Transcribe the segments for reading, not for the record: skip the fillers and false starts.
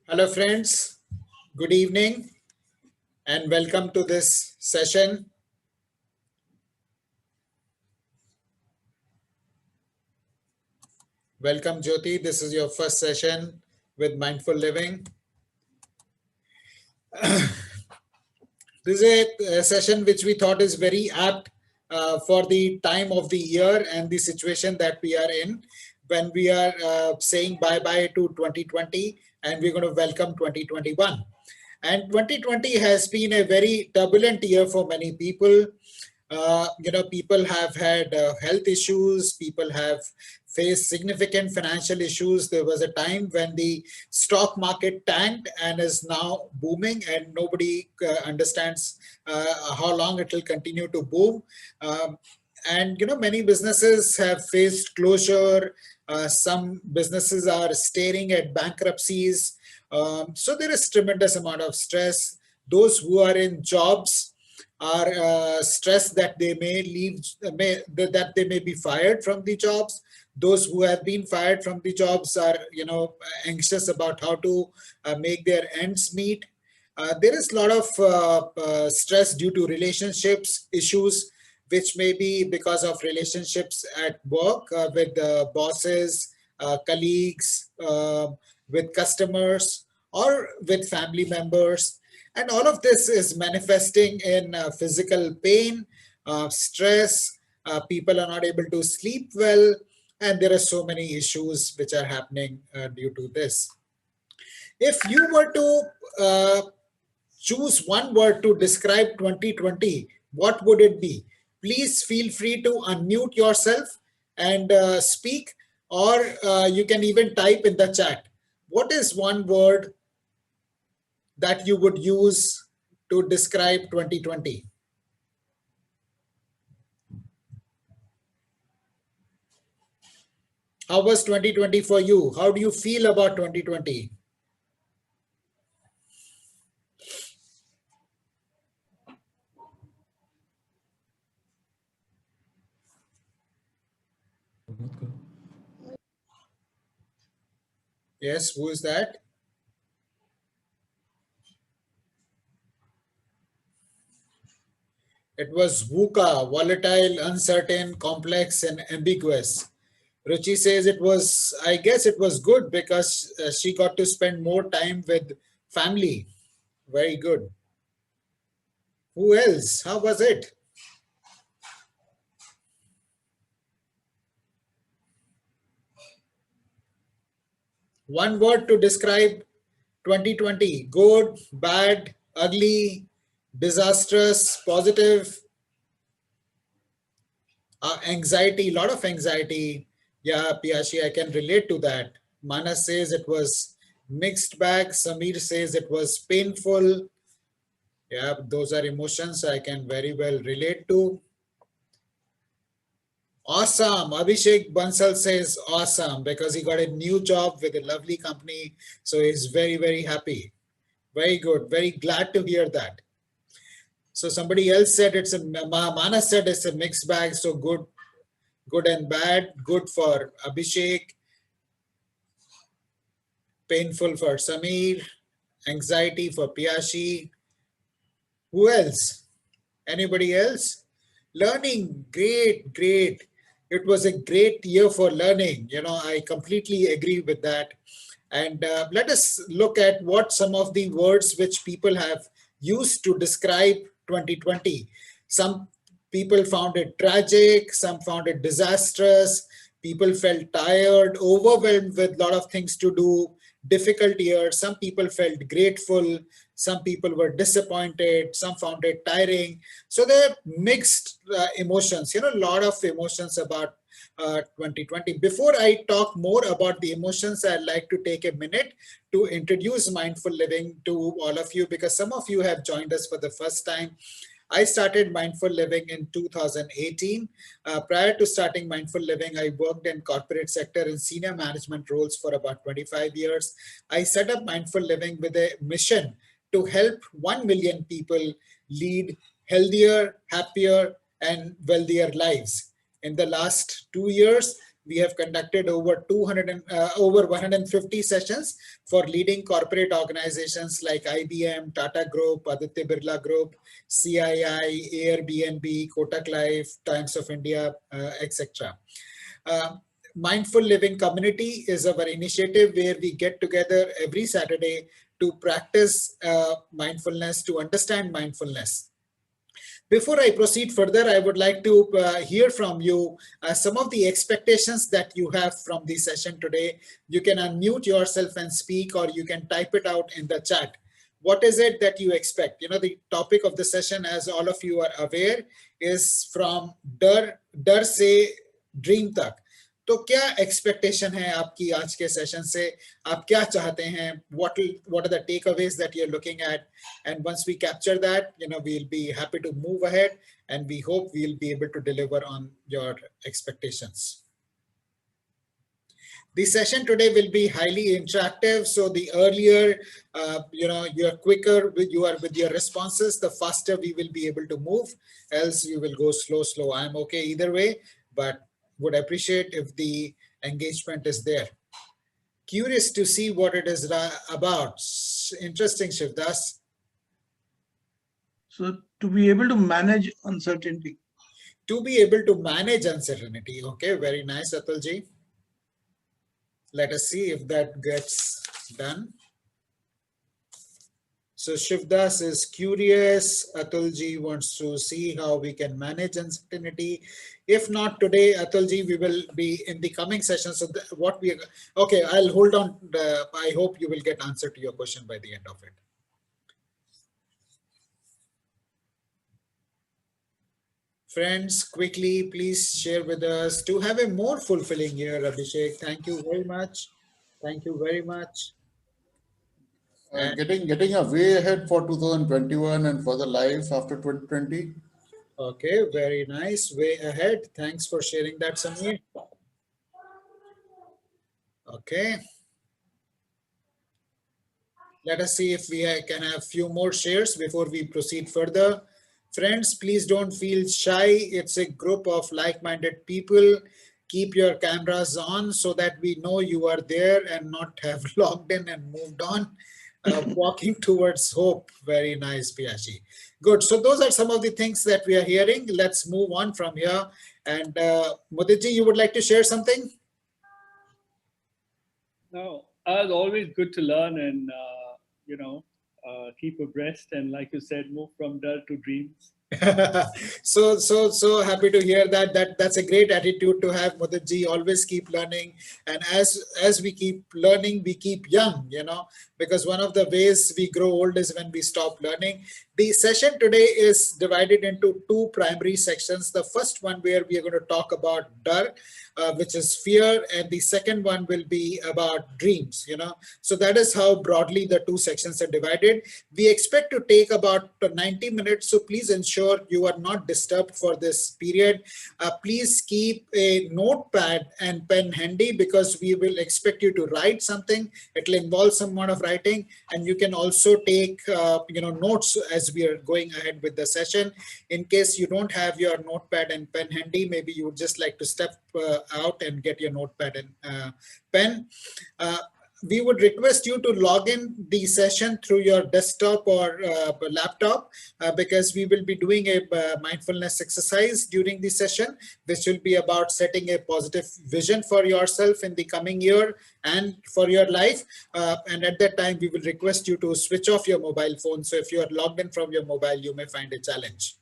Hello, friends. Good evening and welcome to this session. Welcome, Jyoti. This is your first session with Mindful Living. This is a session which we thought is very apt for the time of the year and the situation that we are in when we are saying bye-bye to 2020 and we're going to welcome 2021. And 2020 has been a very turbulent year for many people. People have had health issues, people have faced significant financial issues. There was a time when the stock market tanked and is now booming, and nobody understands how long it will continue to boom. Many businesses have faced closure. Some businesses are staring at bankruptcies. So there is tremendous amount of stress. Those who are in jobs are stressed that they may leave, that they may be fired from the jobs. Those who have been fired from the jobs are, anxious about how to make their ends meet. There is a lot of stress due to relationships issues, which may be because of relationships at work with bosses, colleagues, with customers, or with family members. And all of this is manifesting in physical pain, stress, people are not able to sleep well, and there are so many issues which are happening due to this. If you were to choose one word to describe 2020, what would it be? Please feel free to unmute yourself and speak, or you can even type in the chat. What is one word that you would use to describe 2020? How was 2020 for you? How do you feel about 2020? Yes, who is that? It was VUCA, volatile, uncertain, complex, and ambiguous. Ruchi says it was, I guess it was good because she got to spend more time with family. Very good. Who else? How was it? One word to describe 2020. Good, bad, ugly, disastrous, positive. Anxiety, a lot of anxiety. Yeah, Piyashi, I can relate to that. Manas says it was mixed bag. Samir says it was painful. Yeah, those are emotions I can very well relate to. Awesome. Abhishek Bansal says awesome because he got a new job with a lovely company. So he's very, very happy. Very good. Very glad to hear that. So somebody else said it's a, Manas said it's a mixed bag. So good and bad. Good for Abhishek. Painful for Samir. Anxiety for Piyashi. Who else? Anybody else? Learning, great. It was a great year for learning. I completely agree with that. And let us look at what some of the words which people have used to describe 2020. Some people found it tragic, some found it disastrous, people felt tired, overwhelmed with a lot of things to do, difficult year. Some people felt grateful, some people were disappointed, some found it tiring. So there are mixed emotions, a lot of emotions about 2020. Before I talk more about the emotions, I'd like to take a minute to introduce mindful living to all of you, because some of you have joined us for the first time. I started mindful living in 2018. Prior to starting mindful living, I worked in corporate sector in senior management roles for about 25 years. I set up mindful living with a mission to help 1 million people lead healthier, happier, and wealthier lives. In the last 2 years, We have conducted over 150 sessions for leading corporate organizations like IBM, Tata Group, Aditya Birla Group, CII, Airbnb, Kotak Life, Times of India, etc. Mindful Living Community is our initiative where we get together every Saturday to practice mindfulness, to understand mindfulness. Before I proceed further, I would like to hear from you some of the expectations that you have from the session today. You can unmute yourself and speak, or you can type it out in the chat. What is it that you expect? You know, the topic of the session, as all of you are aware, is from Darr Se Dream Tak. तो क्या expectation है आपकी आज के session से? आप क्या चाहते हैं? What are the takeaways that you're looking at? And once we capture that, you know, we'll be happy to move ahead, and we hope we'll be able to deliver on your expectations. The session today will be highly interactive. So the earlier, you know, you're quicker with your responses, the faster we will be able to move. Else you will go slow. I'm okay either way, but would appreciate if the engagement is there. Curious to see what it is about. Interesting, Shivdas. So to be able to manage uncertainty. To be able to manage uncertainty. Okay, very nice, Atulji. Let us see if that gets done. So Shivdas is curious. Atulji wants to see how we can manage uncertainty. If not today, Atulji, we will be in the coming session. So okay, I'll hold on. I hope you will get answer to your question by the end of it. Friends, quickly, please share with us to have a more fulfilling year, Abhishek. Thank you very much. Thank you very much. Getting a way ahead for 2021 and for the life after 2020. Okay, very nice. Way ahead. Thanks for sharing that, Samir. Okay. Let us see if we can have a few more shares before we proceed further. Friends, please don't feel shy. It's a group of like-minded people. Keep your cameras on so that we know you are there and not have logged in and moved on. Walking towards hope. Very nice, Piyashi. Good. So those are some of the things that we are hearing. Let's move on from here. And Muditji, you would like to share something? No, as always, good to learn and, you know, keep abreast. And like you said, move from dull to dreams. So happy to hear that. That's a great attitude to have, Muditji. Always keep learning, and as we keep learning, we keep young, you know, because one of the ways we grow old is when we stop learning. The session today is divided into two primary sections. The first one where we are going to talk about Darr, which is fear, and the second one will be about dreams, you know. So that is how broadly the two sections are divided. We expect to take about 90 minutes, so please ensure you are not disturbed for this period. Please keep a notepad and pen handy because we will expect you to write something. It will involve some amount of writing, and you can also take you know, notes as we are going ahead with the session. In case you don't have your notepad and pen handy, maybe you would just like to step out and get your notepad and pen. We would request you to log in the session through your desktop or laptop because we will be doing a mindfulness exercise during the session, which will be about setting a positive vision for yourself in the coming year and for your life. And at that time, we will request you to switch off your mobile phone. So if you are logged in from your mobile, you may find a challenge.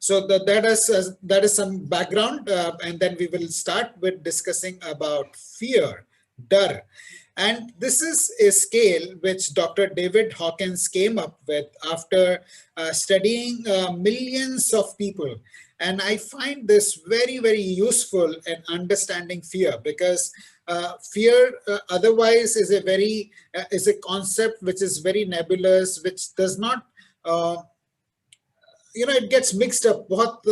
So that is some background, and then we will start with discussing about fear, Darr. And this is a scale which Dr. David Hawkins came up with after studying millions of people. And I find this very, very useful in understanding fear because fear otherwise is a concept which is very nebulous, which does not you know, it gets mixed up. बहुत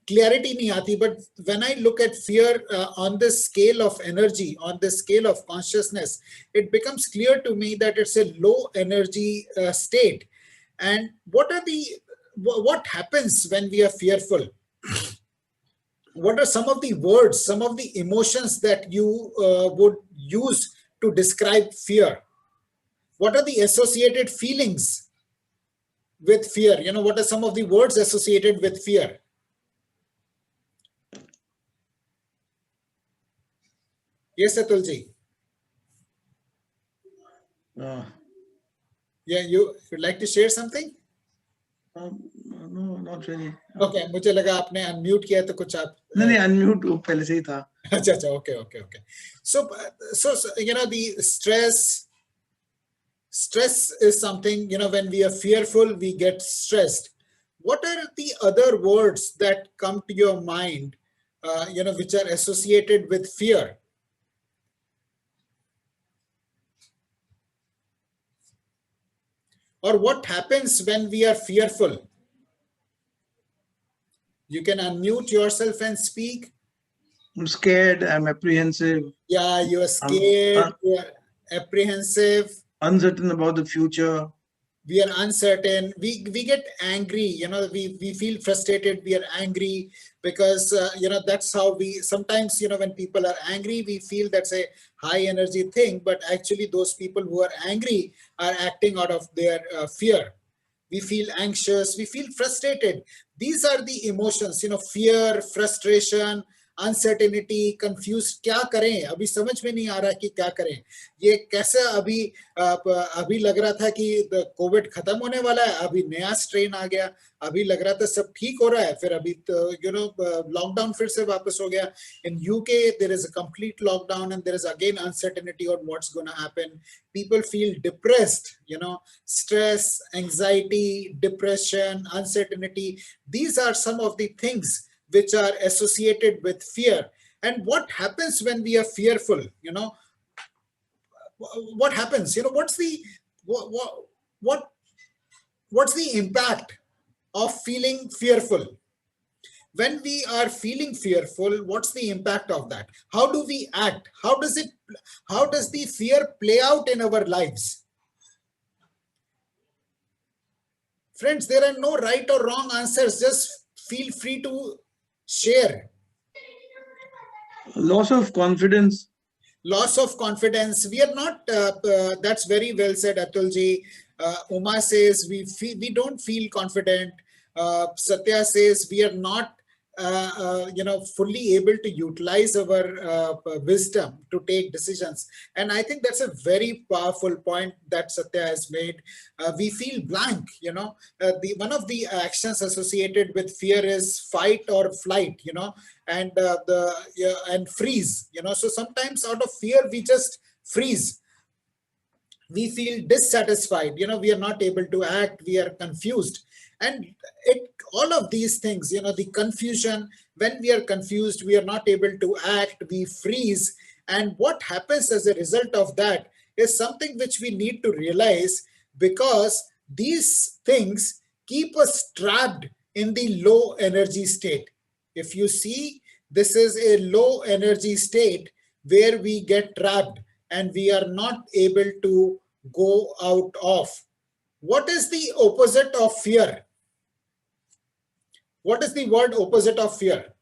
clarity नहीं आती. But when I look at fear on this scale of energy, on this scale of consciousness, it becomes clear to me that it's a low energy state. And what happens when we are fearful? what are some of the words, some of the emotions that you would use to describe fear? What are the associated feelings with fear? You know, what are some of the words associated with fear? Yes, Atulji. Uh, Yeah, you would like to share something? no, not really. Okay, मुझे लगा आपने unmute किया तो कुछ आप नहीं unmute पहले से ही था. अच्छा अच्छा, okay. So you know, the stress is something, you know, when we are fearful we get stressed. What are the other words that come to your mind, you know, which are associated with fear? Or what happens when we are fearful? You can unmute yourself and speak. I'm scared. I'm apprehensive. Yeah, you are scared, you are apprehensive, Uncertain about the future. we are uncertain, we get angry, you know, we feel frustrated, we are angry because you know, that's how we sometimes, you know, when people are angry we feel that's a high energy thing, but actually those people who are angry are acting out of their fear. We feel anxious, we feel frustrated. These are the emotions, you know, fear, frustration, uncertainty, confuse. क्या करें, अभी समझ में नहीं आ रहा कि क्या करें. ये कैसे अभी लग रहा था कि कोविड खत्म होने वाला है, अभी नया स्ट्रेन आ गया, अभी लग रहा था सब ठीक हो रहा है, फिर अभी यू नो लॉकडाउन फिर से वापस हो गया. In UK there is a complete lockdown and there is again uncertainty on what's gonna happen. People feel depressed, you know, stress, anxiety, depression, uncertainty. These are some of the things which are associated with fear. And what happens when we are fearful? You know, what happens? You know, what's the impact of feeling fearful? When we are feeling fearful, what's the impact of that? How do we act? How does the fear play out in our lives? Friends, there are no right or wrong answers. Just feel free to share. Loss of confidence. Loss of confidence. We are not, that's very well said, Atulji. Uma says we don't feel confident. Satya says we are not you know, fully able to utilize our wisdom to take decisions. And I think that's a very powerful point that Satya has made. We feel blank, you know. One of the actions associated with fear is fight or flight, you know, and and freeze, you know. So sometimes out of fear we just freeze. We feel dissatisfied, you know, we are not able to act, we are confused. And all of these things, you know, the confusion, when we are confused, we are not able to act, we freeze. And what happens as a result of that is something which we need to realize, because these things keep us trapped in the low energy state. If you see, this is a low energy state where we get trapped and we are not able to go out of. What is the opposite of fear? What is the word opposite of fear?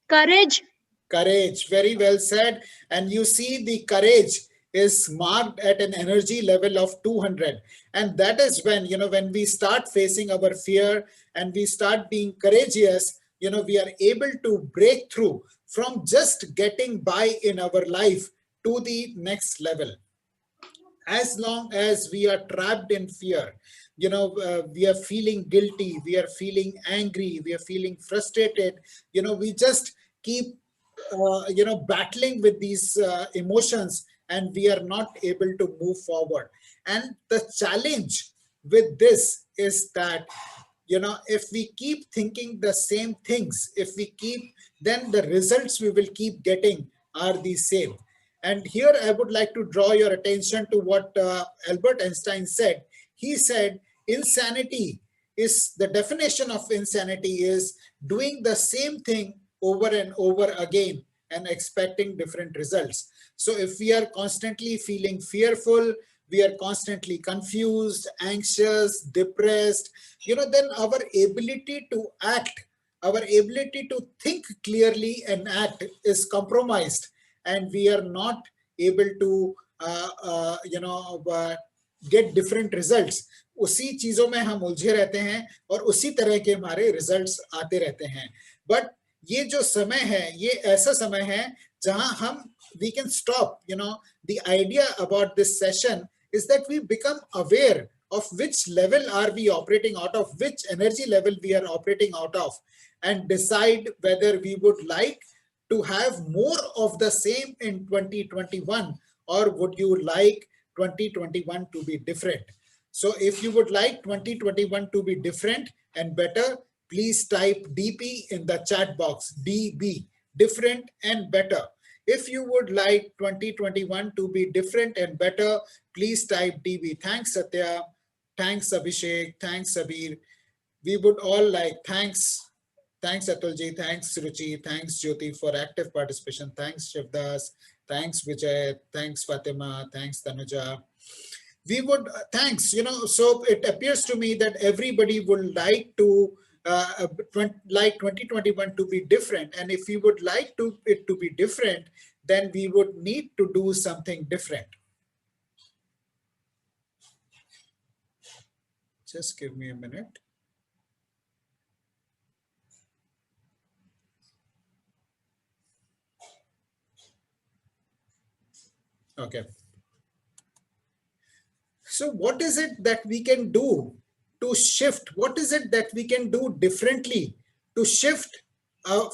Courage. Courage. Very well said. And you see, the courage is marked at an energy level of 200. And that is when, you know, when we start facing our fear and we start being courageous, you know, we are able to break through from just getting by in our life to the next level. As long as we are trapped in fear, you know, we are feeling guilty, we are feeling angry, we are feeling frustrated, you know, we just keep, you know, battling with these emotions, and we are not able to move forward. And the challenge with this is that, you know, if we keep thinking the same things, then the results we will keep getting are the same. And here I would like to draw your attention to what Albert Einstein said. He said, insanity is, the definition of insanity is doing the same thing over and over again and expecting different results. So if we are constantly feeling fearful, we are constantly confused, anxious, depressed, you know, then our ability to act our ability to think clearly and act is compromised, and we are not able to get different results. उसी चीजों में हम उलझे रहते हैं और उसी तरह के हमारे रिजल्ट्स आते रहते हैं. बट ये जो समय है, ये ऐसा समय है जहां हम we can stop. The idea about this session is that we become aware of which level are we operating out of, which energy level we are operating out of, and decide whether we would like to have more of the same in 2021, or would you like 2021 to be different. So if you would like 2021 to be different and better, please type DP in the chat box. DB, different and better. If you would like 2021 to be different and better, please type DB. Thanks, Satya. Thanks, Abhishek. Thanks, Sabir. We would all like, thanks, Atulji. Thanks, Ruchi. Thanks, Jyoti, for active participation. Thanks, Shivdas. Thanks, Vijay. Thanks, Fatima. Thanks, Tanuja. We would, thanks, so it appears to me that everybody would like to, like 2021 to be different. And if we would like it to be different, then we would need to do something different. Just give me a minute. Okay. So what is it that we can do to shift? What is it that we can do differently to shift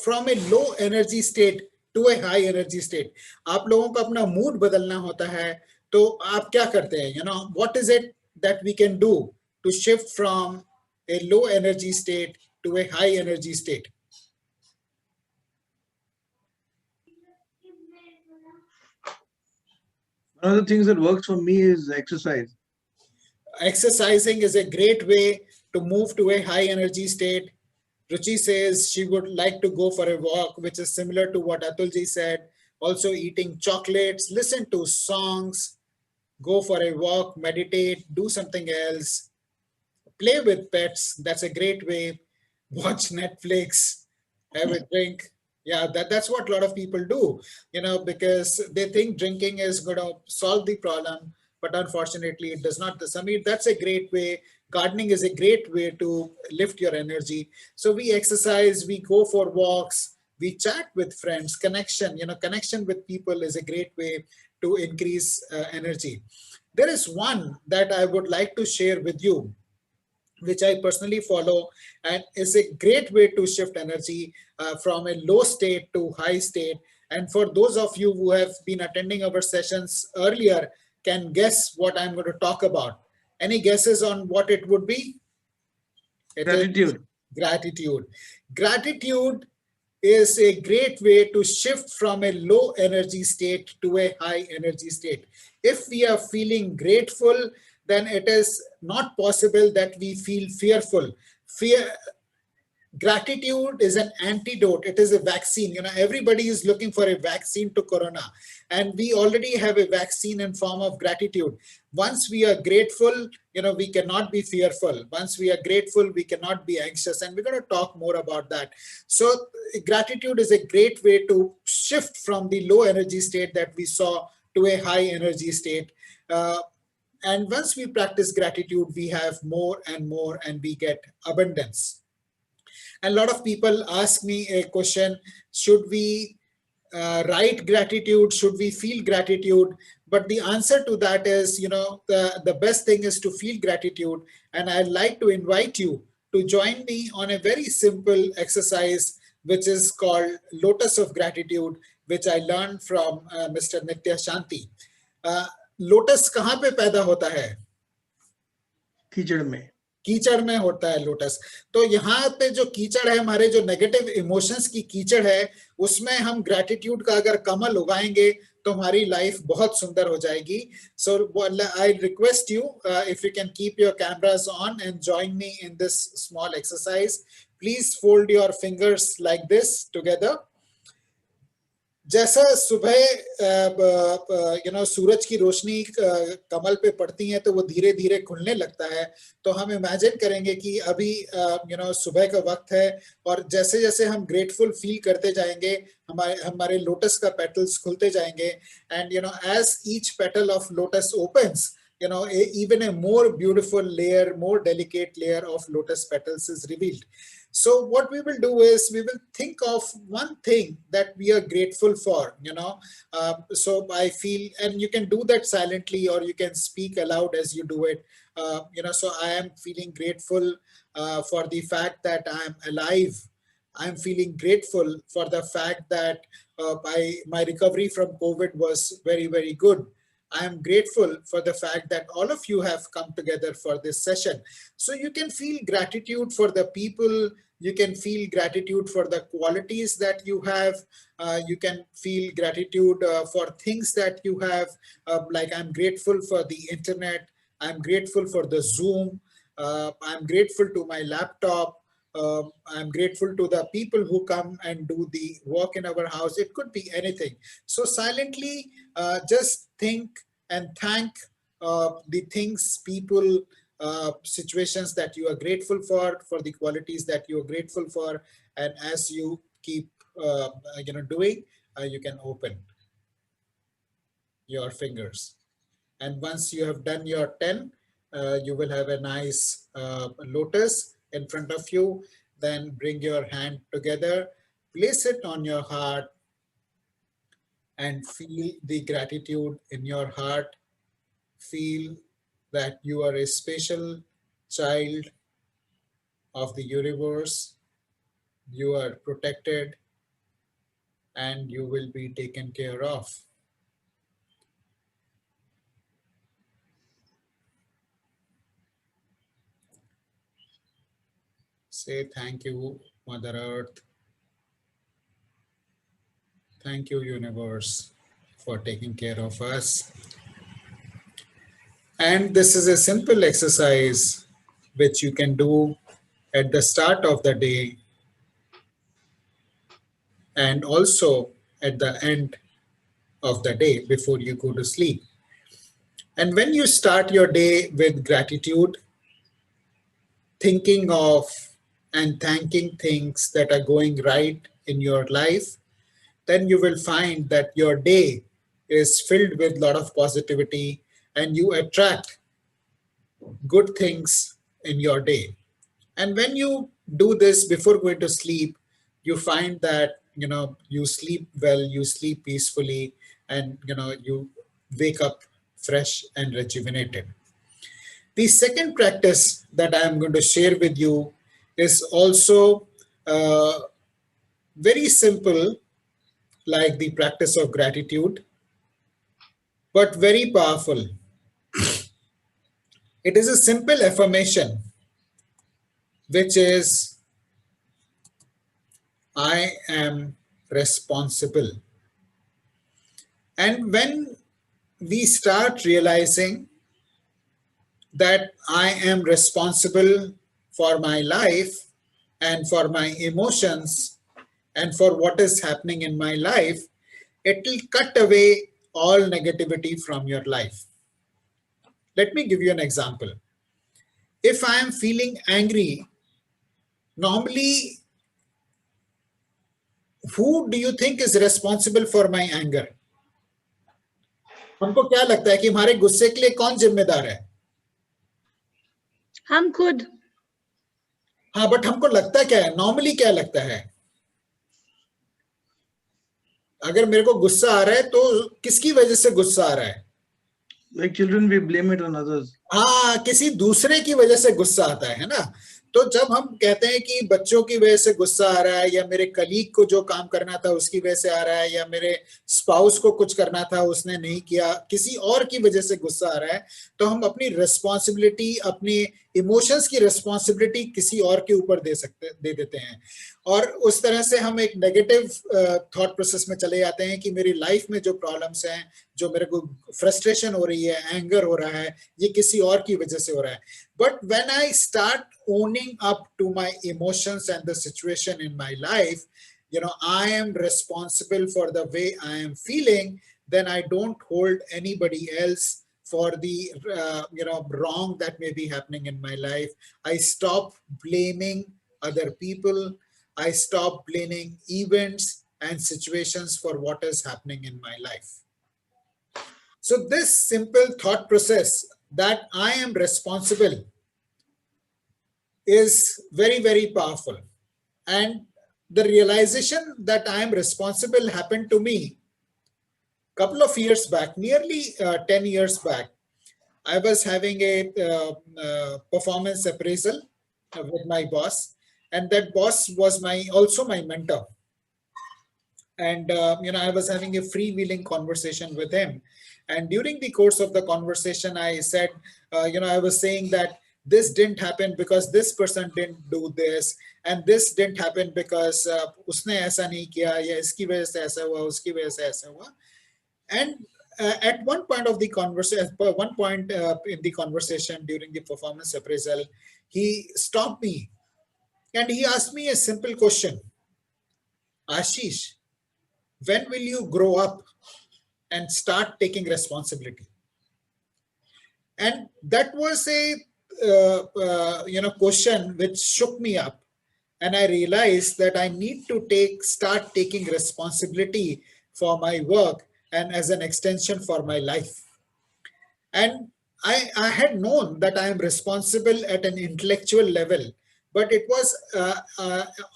from a low energy state to a high energy state? आप लोगों को अपना mood बदलना होता है, तो आप क्या करते हैं? What is it that we can do to shift from a low energy state to a high energy state? One of the things that works for me is exercise. Exercising is a great way to move to a high energy state. Ruchi says she would like to go for a walk, which is similar to what Atulji said. Also eating chocolates, listen to songs, go for a walk, meditate, do something else, play with pets. That's a great way. Watch Netflix, have a drink. Yeah, that's what a lot of people do, because they think drinking is going to solve the problem. But unfortunately, it does not. Samir, that's a great way. Gardening is a great way to lift your energy. So we exercise, we go for walks, we chat with friends. Connection, connection with people is a great way to increase energy. There is one that I would like to share with you, which I personally follow, and is a great way to shift energy from a low state to high state. And for those of you who have been attending our sessions earlier, can guess what I'm going to talk about. Any guesses on what it would be? Gratitude. Gratitude. Gratitude is a great way to shift from a low energy state to a high energy state. If we are feeling grateful, then it is not possible that we feel fearful. Gratitude is an antidote. It is a vaccine. Everybody is looking for a vaccine to corona, and we already have a vaccine in form of gratitude. Once we are grateful, we cannot be fearful. Once we are grateful, we cannot be anxious, and we're going to talk more about that. So gratitude is a great way to shift from the low energy state that we saw to a high energy state. And once we practice gratitude, we have more and more, and we get abundance. And a lot of people ask me a question: should we write gratitude? Should we feel gratitude? But the answer to that is, the best thing is to feel gratitude. And I'd like to invite you to join me on a very simple exercise, which is called Lotus of Gratitude, which I learned from Mr. Nitya Shanti. Lotus कहाँ पे पैदा होता है? कीचड़ में. कीचड़ में होता है लोटस. तो यहाँ पे जो कीचड़ है, हमारे जो नेगेटिव इमोशंस की कीचड़ है, उसमें हम ग्रैटिट्यूड का अगर कमल उगाएंगे तो हमारी लाइफ बहुत सुंदर हो जाएगी. So I request you, if you can keep your cameras on and join me in this small exercise. Please fold your fingers like this together. जैसा सुबह सूरज की रोशनी कमल पे पड़ती है तो वो धीरे धीरे खुलने लगता है, तो हम इमेजिन करेंगे कि अभी सुबह का वक्त है, और जैसे जैसे हम ग्रेटफुल फील करते जाएंगे हमारे हमारे लोटस का पेटल्स खुलते जाएंगे, and as each petal of lotus opens, even a more beautiful layer, more delicate layer of lotus petals is revealed. So what we will do is we will think of one thing that we are grateful for, so I feel, and you can do that silently or you can speak aloud as you do it. So I am feeling grateful for the fact that I am alive. I'm feeling grateful for the fact that my recovery from COVID was very, very good. I am grateful for the fact that all of you have come together for this session. So you can feel gratitude for the people, you can feel gratitude for the qualities that you have, you can feel gratitude for things that you have, like I'm grateful for the internet, I'm grateful for the Zoom, I'm grateful to my laptop, I'm grateful to the people who come and do the work in our house. It could be anything. So silently, just think and thank the things, people, situations that you are grateful for the qualities that you are grateful for. And as you keep, doing, you can open your fingers. And once you have done your 10, you will have a nice lotus in front of you. Then bring your hand together, place it on your heart, and feel the gratitude in your heart. Feel that you are a special child of the universe. You are protected and you will be taken care of. Say thank you, Mother Earth. Thank you, universe, for taking care of us. And this is a simple exercise which you can do at the start of the day and also at the end of the day before you go to sleep. And when you start your day with gratitude, thinking of and thanking things that are going right in your life, then you will find that your day is filled with a lot of positivity and you attract good things in your day. And when you do this before going to sleep, you find that you sleep well, you sleep peacefully, and you wake up fresh and rejuvenated. The second practice that I am going to share with you is also very simple, like the practice of gratitude, but very powerful. It is a simple affirmation, which is, I am responsible. And when we start realizing that I am responsible for my life and for my emotions and for what is happening in my life, it will cut away all negativity from your life. Let me give you an example. If I am feeling angry, normally, who do you think is responsible for my anger? हमको क्या लगता है कि हमारे गुस्से के लिए कौन जिम्मेदार है? हम खुद. हाँ, बट हमको लगता क्या है, नॉर्मली क्या लगता है? अगर मेरे को गुस्सा आ रहा है तो किसकी वजह से गुस्सा आ रहा है? Like children, we blame it on others. हाँ, किसी दूसरे की वजह से गुस्सा आता है ना? तो जब हम कहते हैं कि बच्चों की वजह से गुस्सा आ रहा है, या मेरे कलीग को जो काम करना था उसकी वजह से आ रहा है, या मेरे स्पाउस को कुछ करना था उसने नहीं किया, किसी और की वजह से गुस्सा आ रहा है, तो हम अपनी रिस्पॉन्सिबिलिटी, अपनी इमोशंस की रिस्पॉन्सिबिलिटी किसी और के ऊपर दे देते हैं, और उस तरह से हम एक नेगेटिव थॉट प्रोसेस में चले जाते हैं कि मेरी लाइफ में जो प्रॉब्लम्स हैं, जो मेरे को फ्रस्ट्रेशन हो रही है, एंगर हो रहा है, ये किसी और की वजह से हो रहा है. But when I start owning up to my emotions and the situation in my life, I am responsible for the way I am feeling, then I don't hold anybody else for the wrong that may be happening in my life. I stop blaming other people. I stop blaming events and situations for what is happening in my life. So this simple thought process that I am responsible is very, very powerful. And the realization that I am responsible happened to me a couple of years back, nearly 10 years back. I was having a performance appraisal with my boss, and that boss was also my mentor. And I was having a freewheeling conversation with him. And during the course of the conversation, I said, I was saying that this didn't happen because this person didn't do this, and this didn't happen because उसने ऐसा नहीं किया, या इसकी वजह से ऐसा हुआ, उसकी वजह से ऐसा हुआ. And at one point of the conversation, in the conversation during the performance appraisal, he stopped me and he asked me a simple question: Ashish, when will you grow up and start taking responsibility? And that was a question which shook me up, and I realized that I need to start taking responsibility for my work and as an extension for my life. And I had known that I am responsible at an intellectual level, but it was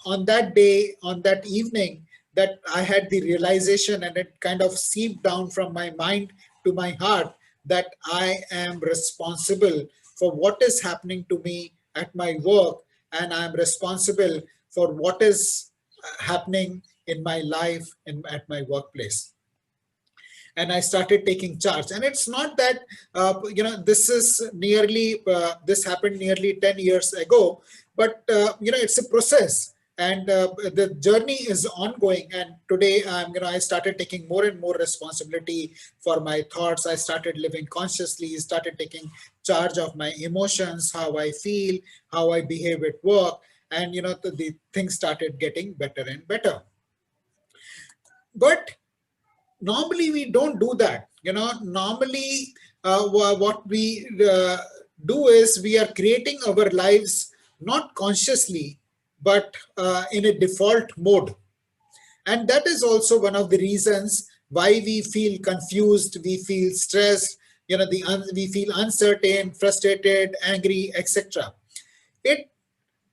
on that day, on that evening, that I had the realization, and it kind of seeped down from my mind to my heart, that I am responsible for what is happening to me at my work, and I'm responsible for what is happening in my life at my workplace. And I started taking charge. And it's not that, this happened nearly 10 years ago, but, it's a process. And the journey is ongoing. And today, I started taking more and more responsibility for my thoughts. I started living consciously, started taking charge of my emotions, how I feel, how I behave at work. And, the things started getting better and better. But normally we don't do that. Normally what we do is we are creating our lives not consciously, but in a default mode. And that is also one of the reasons why we feel confused, we feel stressed, we feel uncertain, frustrated, angry, etc.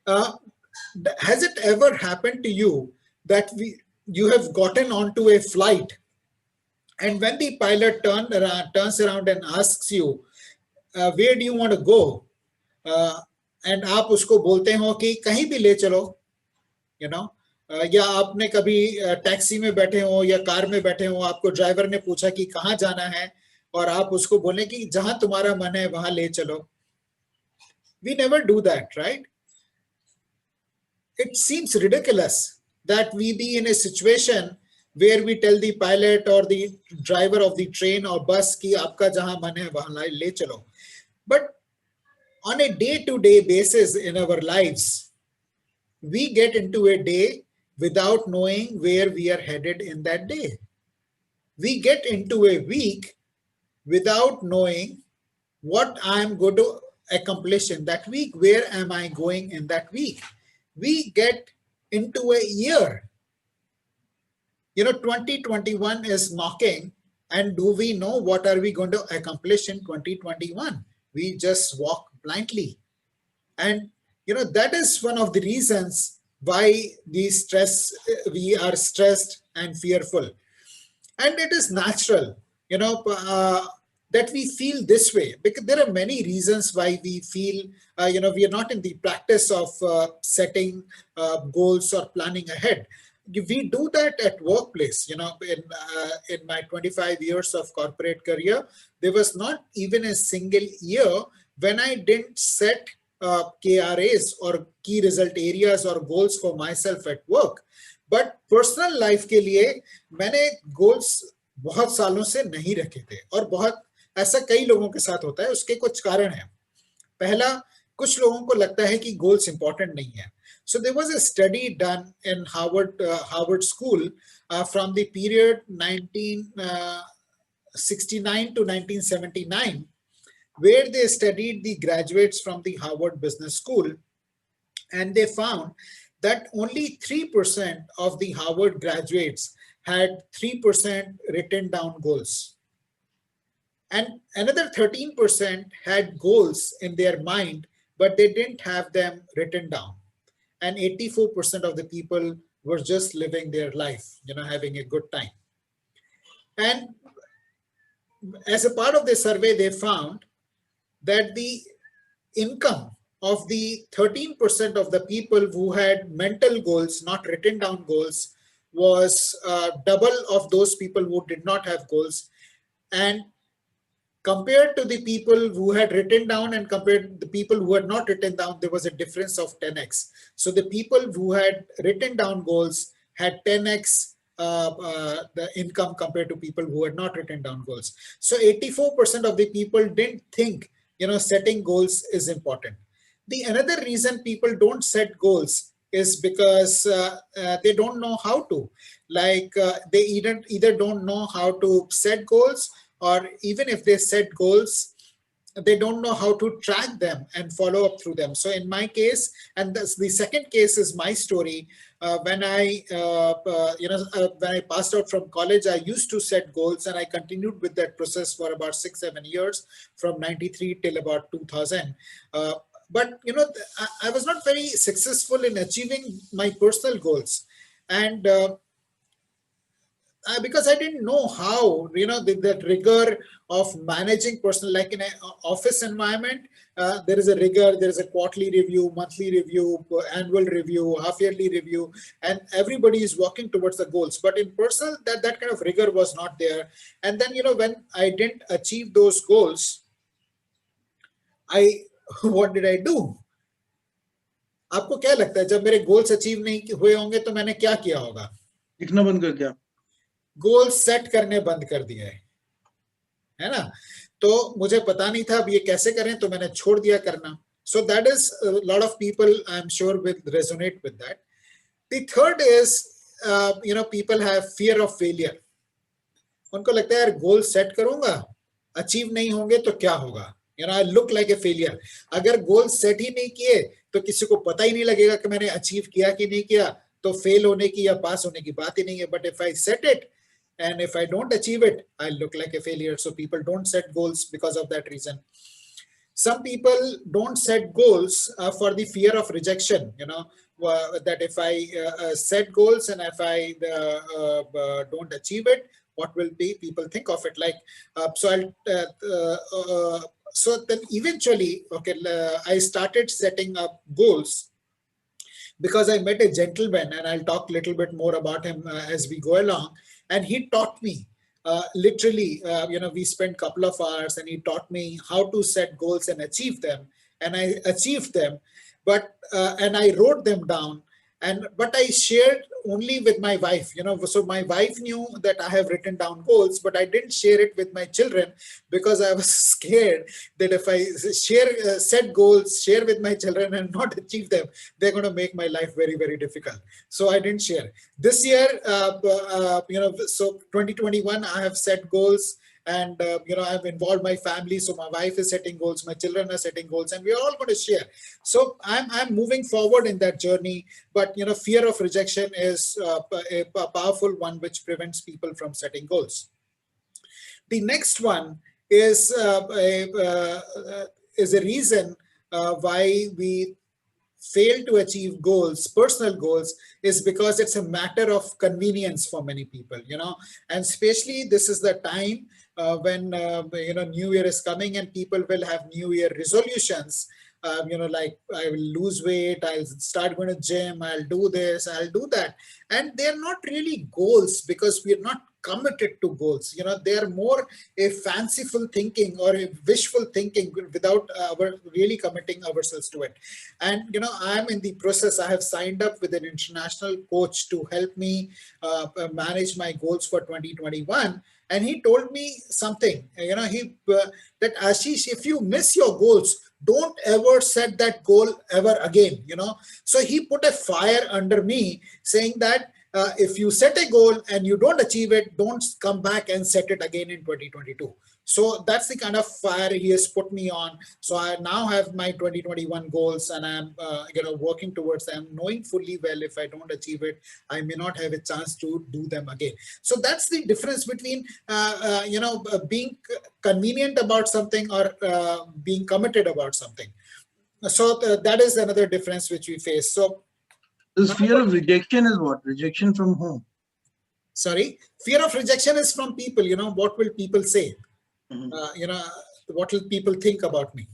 Has it ever happened to you that you have gotten onto a flight, and when the pilot turns around and asks you, where do you want to go? And आप उसको बोलते हो कि कहीं भी ले चलो, या आपने कभी टैक्सी में बैठे हो या कार में बैठे हो, आपको ड्राइवर ने पूछा कि कहाँ जाना है, और आप उसको बोले कि जहां तुम्हारा मन है वहां ले चलो. We never do that, right? It seems ridiculous that we be in a situation where we tell the pilot or the driver of the train or bus ki aapka jahan man hai wahan le chalo. But on a day-to-day basis in our lives, we get into a day without knowing where we are headed in that day. We get into a week without knowing what I'm going to accomplish in that week. Where am I going in that week? We get into a year. 2021 is knocking, and do we know what are we going to accomplish in 2021? We just walk blindly. And that is one of the reasons why we are stressed and fearful. And it is natural, that we feel this way, because there are many reasons why we feel, we are not in the practice of setting goals or planning ahead. We do that at workplace. In my 25 years of corporate career, there was not even a single year when I didn't set KRAs or key result areas or goals for myself at work. But personal life के लिए मैंने goals बहुत सालों से नहीं रखे थे, और बहुत ऐसा कई लोगों के साथ होता है. उसके कुछ कारण हैं. पहला, कुछ लोगों को लगता है कि goals important नहीं है. So there was a study done in Harvard School from the period 1969 to 1979, where they studied the graduates from the Harvard Business School, and they found that only 3% of the Harvard graduates had 3% written down goals. And another 13% had goals in their mind, but they didn't have them written down. And 84% of the people were just living their life, having a good time. And as a part of the survey, they found that the income of the 13% of the people who had mental goals, not written down goals, was double of those people who did not have goals. And compared to the people who had written down and compared to the people who had not written down, there was a difference of 10x. So the people who had written down goals had 10x the income compared to people who had not written down goals. So 84% of the people didn't think, setting goals is important. The another reason people don't set goals is because they don't know how to. Like they either don't know how to set goals, or even if they set goals, they don't know how to track them and follow up through them. So in my case, and the second case is my story. When I passed out from college, I used to set goals, and I continued with that process for about 6-7 years, from 93 till about 2000. But I was not very successful in achieving my personal goals, and because I didn't know how, the rigor of managing personal, like in an office environment, there is a rigor, there is a quarterly review, monthly review, annual review, half-yearly review, and everybody is working towards the goals. But in personal, that kind of rigor was not there. And then, when I didn't achieve those goals, what did I do? आपको क्या लगता है जब मेरे goals achieve नहीं हुए होंगे तो मैंने क्या किया होगा? लिखना बंद कर दिया, गोल सेट करने बंद कर दिया है ना? तो मुझे पता नहीं था अब ये कैसे करें, तो मैंने छोड़ दिया करना. So that is a lot of people, I'm sure, will resonate with that. The third is, people have fear of failure. उनको लगता है यार गोल सेट करूंगा, अचीव नहीं होंगे तो क्या होगा? I look like a failure. अगर गोल सेट ही नहीं किए तो किसी को पता ही नहीं लगेगा कि मैंने अचीव किया कि नहीं किया, तो फेल होने की या पास होने की बात ही नहीं है. But if I set it and if I don't achieve it, I look like a failure. So people don't set goals because of that reason. Some people don't set goals for the fear of rejection. That if I set goals and if I don't achieve it, what will be people think of it? Like so then eventually, I started setting up goals because I met a gentleman, and I'll talk a little bit more about him as we go along. And he taught me, literally, we spent a couple of hours, and he taught me how to set goals and achieve them. And I achieved them, but and I wrote them down. But I shared only with my wife, so my wife knew that I have written down goals, but I didn't share it with my children because I was scared that if I set goals, share with my children and not achieve them, they're going to make my life very, very difficult. So I didn't share. This year, so 2021, I have set goals. And I've involved my family, so my wife is setting goals, my children are setting goals, and we're all going to share. So I'm moving forward in that journey. But fear of rejection is a powerful one which prevents people from setting goals. The next one is a reason why we fail to achieve goals, personal goals, is because it's a matter of convenience for many people, and especially this is the time when New Year is coming and people will have New Year resolutions, like I will lose weight, I'll start going to gym, I'll do this, I'll do that. And they're not really goals because we're not committed to goals. They're more a fanciful thinking or a wishful thinking without really committing ourselves to it. And I'm in the process. I have signed up with an international coach to help me manage my goals for 2021. And he told me something, that Ashish, if you miss your goals, don't ever set that goal ever again, So he put a fire under me saying that if you set a goal and you don't achieve it, don't come back and set it again in 2022. So that's the kind of fire he has put me on. So I now have my 2021 goals, and I'm working towards them, knowing fully well if I don't achieve it, I may not have a chance to do them again. So that's the difference between being convenient about something or being committed about something. So that is another difference which we face. So This fear of rejection is what? Rejection from whom? Sorry, fear of rejection is from people. What will people say? What will people think about me?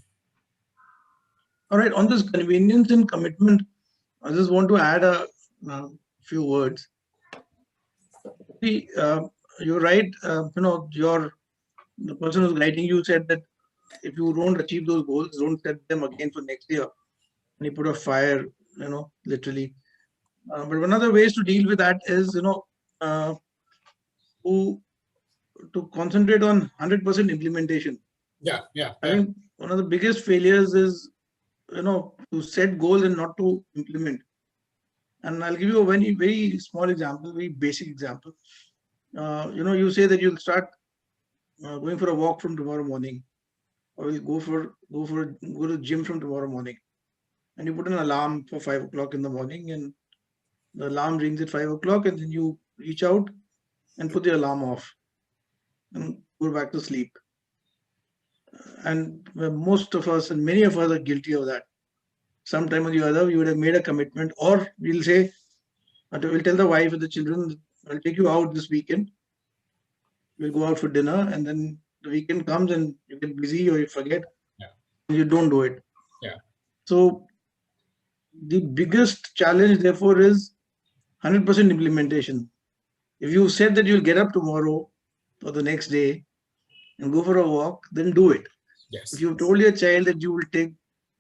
All right, on this convenience and commitment, I just want to add a few words. See, you're right. The person who's guiding you said that if you don't achieve those goals, don't set them again for next year. And he put a fire, literally. But one of the ways to deal with that is, to concentrate on 100% implementation. Yeah. I think one of the biggest failures is, to set goals and not to implement. And I'll give you a very, very small example, very basic example. You say that you'll start going for a walk from tomorrow morning, or you'll go to the gym from tomorrow morning, and you put an alarm for 5 o'clock in the morning, and the alarm rings at 5 o'clock, and then you reach out and put the alarm off and go back to sleep. And most of us and many of us are guilty of that. Sometime or the other, we would have made a commitment, or we'll say, we'll tell the wife and the children, I'll take you out this weekend. We'll go out for dinner, and then the weekend comes and you get busy or you forget. Yeah. And you don't do it. Yeah. So the biggest challenge, therefore, is 100% implementation. If you said that you'll get up tomorrow or the next day and go for a walk, then do it. Yes. If you told your child that you will take,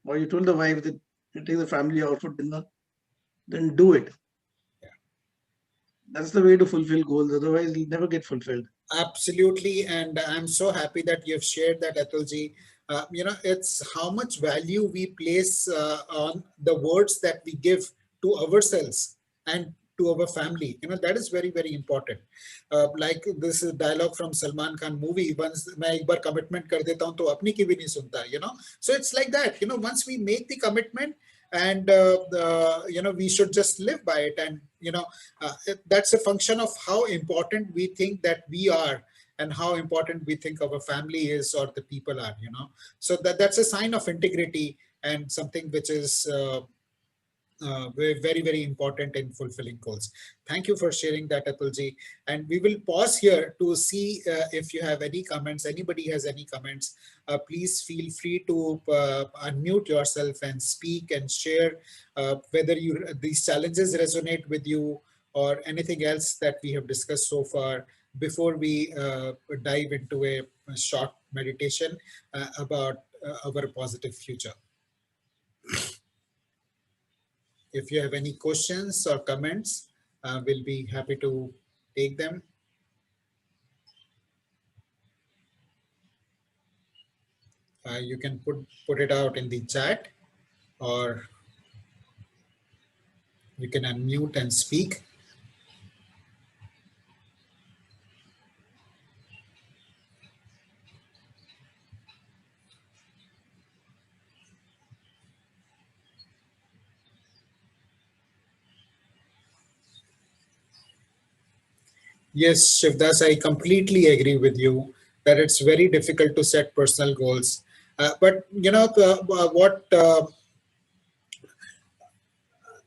or you told the wife that you take the family out for dinner, then do it. Yeah. That's the way to fulfill goals. Otherwise, you'll never get fulfilled. Absolutely. And I'm so happy that you've shared that, Atulji. It's how much value we place on the words that we give to ourselves and to our family. That is very, very important. Like this dialogue from Salman Khan movie, once मैं एक बार commitment कर देता हूँ तो अपनी की भी नहीं सुनता, So it's like that, once we make the commitment, and we should just live by it. And that's a function of how important we think that we are, and how important we think our family is or the people are. So that's a sign of integrity, and something which is very, very important in fulfilling goals. Thank you for sharing that, Atulji. And we will pause here to see if you have any comments. Anybody has any comments, please feel free to unmute yourself and speak and share whether these challenges resonate with you or anything else that we have discussed so far, before we dive into a short meditation about our positive future. If you have any questions or comments, we'll be happy to take them. You can put it out in the chat, or you can unmute and speak. Yes, Shivdas, I completely agree with you that it's very difficult to set personal goals. But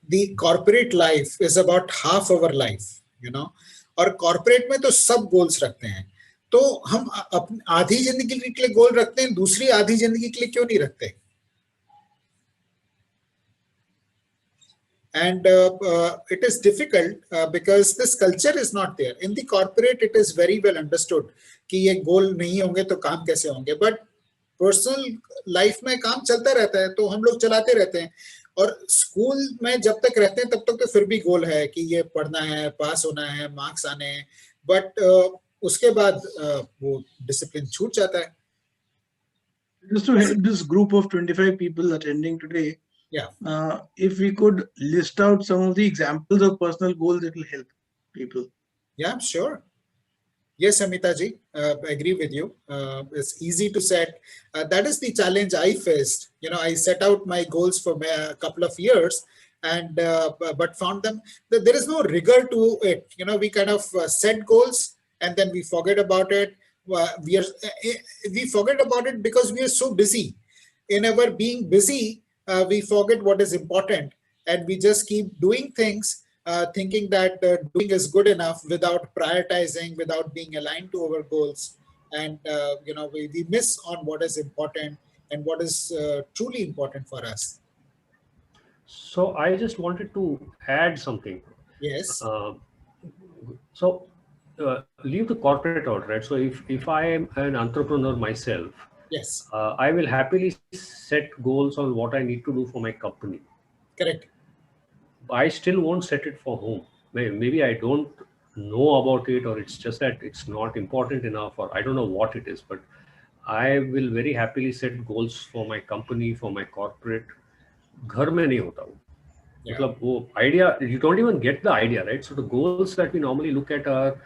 the corporate life is about half our life, और corporate में तो सब goals रखते हैं. तो हम आधी जिंदगी के लिए गोल रखते हैं, दूसरी आधी जिंदगी के लिए क्यों नहीं रखते? And it is difficult because this culture is not there. In the corporate, it is very well understood कि ये गोल नहीं होंगे तो काम कैसे होंगे. But personal life में काम चलता रहता है, तो हम लोग चलाते रहते हैं. और स्कूल में जब तक रहते हैं तब तक तो फिर भी गोल है कि ये पढ़ना है, पास होना है, मार्क्स आने हैं. बट उसके बाद वो डिसिप्लिन छूट जाता है. Just to help this group of 25 people attending today, Yeah. if we could list out some of the examples of personal goals, it will help people. Yeah, sure. Yes, Amita ji, I agree with you. It's easy to set. That is the challenge I faced. I set out my goals for a couple of years, and but found them that there is no rigor to it. We kind of set goals and then we forget about it. We forget about it because we are so busy. In our being busy, we forget what is important, and we just keep doing things, thinking that doing is good enough without prioritizing, without being aligned to our goals. And we miss on what is important and what is truly important for us. So I just wanted to add something. Yes. Uh, so leave the corporate out, right? So if I am an entrepreneur myself, Yes. I will happily set goals on what I need to do for my company. Correct. I still won't set it for home. Maybe I don't know about it, or it's just that it's not important enough, or I don't know what it is. But I will very happily set goals for my company, for my corporate. घर में नहीं होता वो. Yeah. मतलब वो idea, you don't even get the idea, right? So the goals that we normally look at are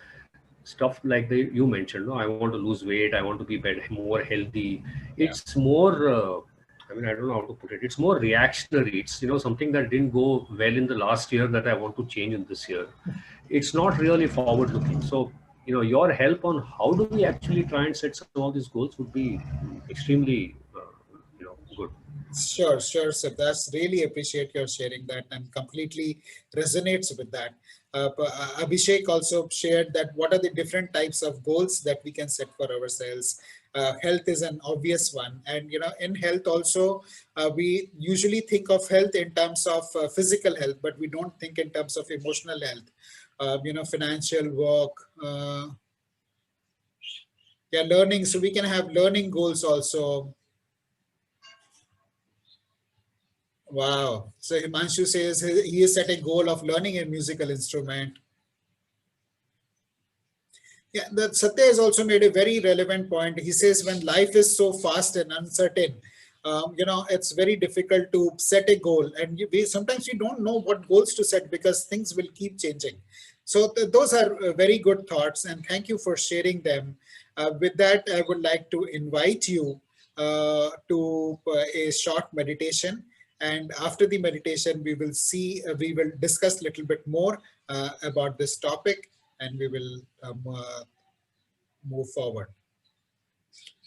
stuff like you mentioned. No, I want to lose weight, I want to be better, more healthy. It's more, I mean, I don't know how to put it. It's more reactionary. It's something that didn't go well in the last year that I want to change in this year. It's not really forward looking. So your help on how do we actually try and set some of these goals would be extremely good. Sure, sir. That's really appreciate your sharing that and completely resonates with that. Abhishek also shared that what are the different types of goals that we can set for ourselves. Health is an obvious one, and in health also we usually think of health in terms of physical health, but we don't think in terms of emotional health. Financial work. Learning. So we can have learning goals also. Wow. So Himanshu says he has set a goal of learning a musical instrument. Yeah, that Satya has also made a very relevant point. He says when life is so fast and uncertain, it's very difficult to set a goal. And sometimes we don't know what goals to set because things will keep changing. So those are very good thoughts. And thank you for sharing them. With that, I would like to invite you to a short meditation. And after the meditation, we will discuss a little bit more about this topic, and we will move forward.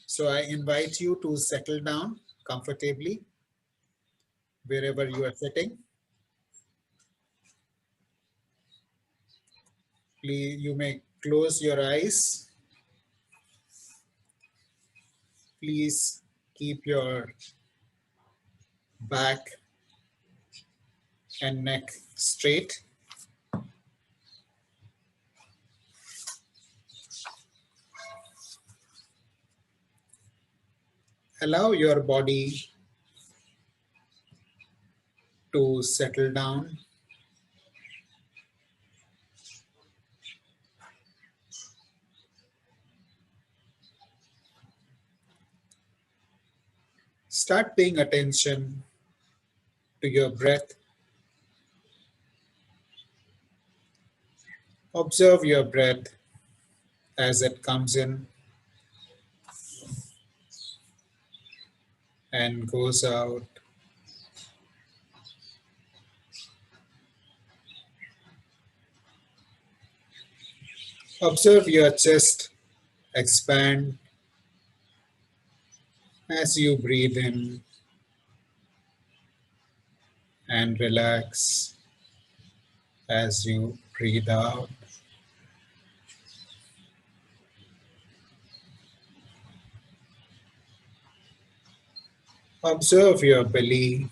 So I invite you to settle down comfortably wherever you are sitting. Please, you may close your eyes. Please keep your back and neck straight. Allow your body to settle down. Start paying attention to your breath. Observe your breath as it comes in and goes out. Observe your chest expand as you breathe in and relax as you breathe out. Observe your belly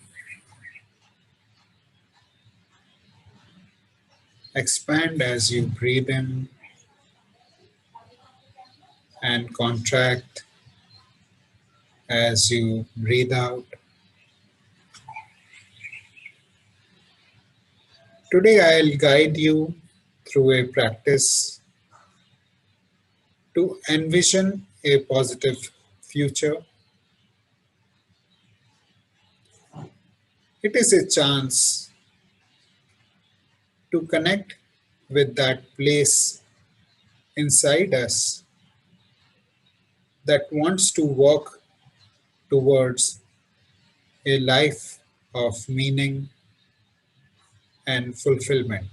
expand as you breathe in and contract as you breathe out. Today I'll guide you through a practice to envision a positive future It is a chance to connect with that place inside us that wants to walk towards a life of meaning and fulfillment.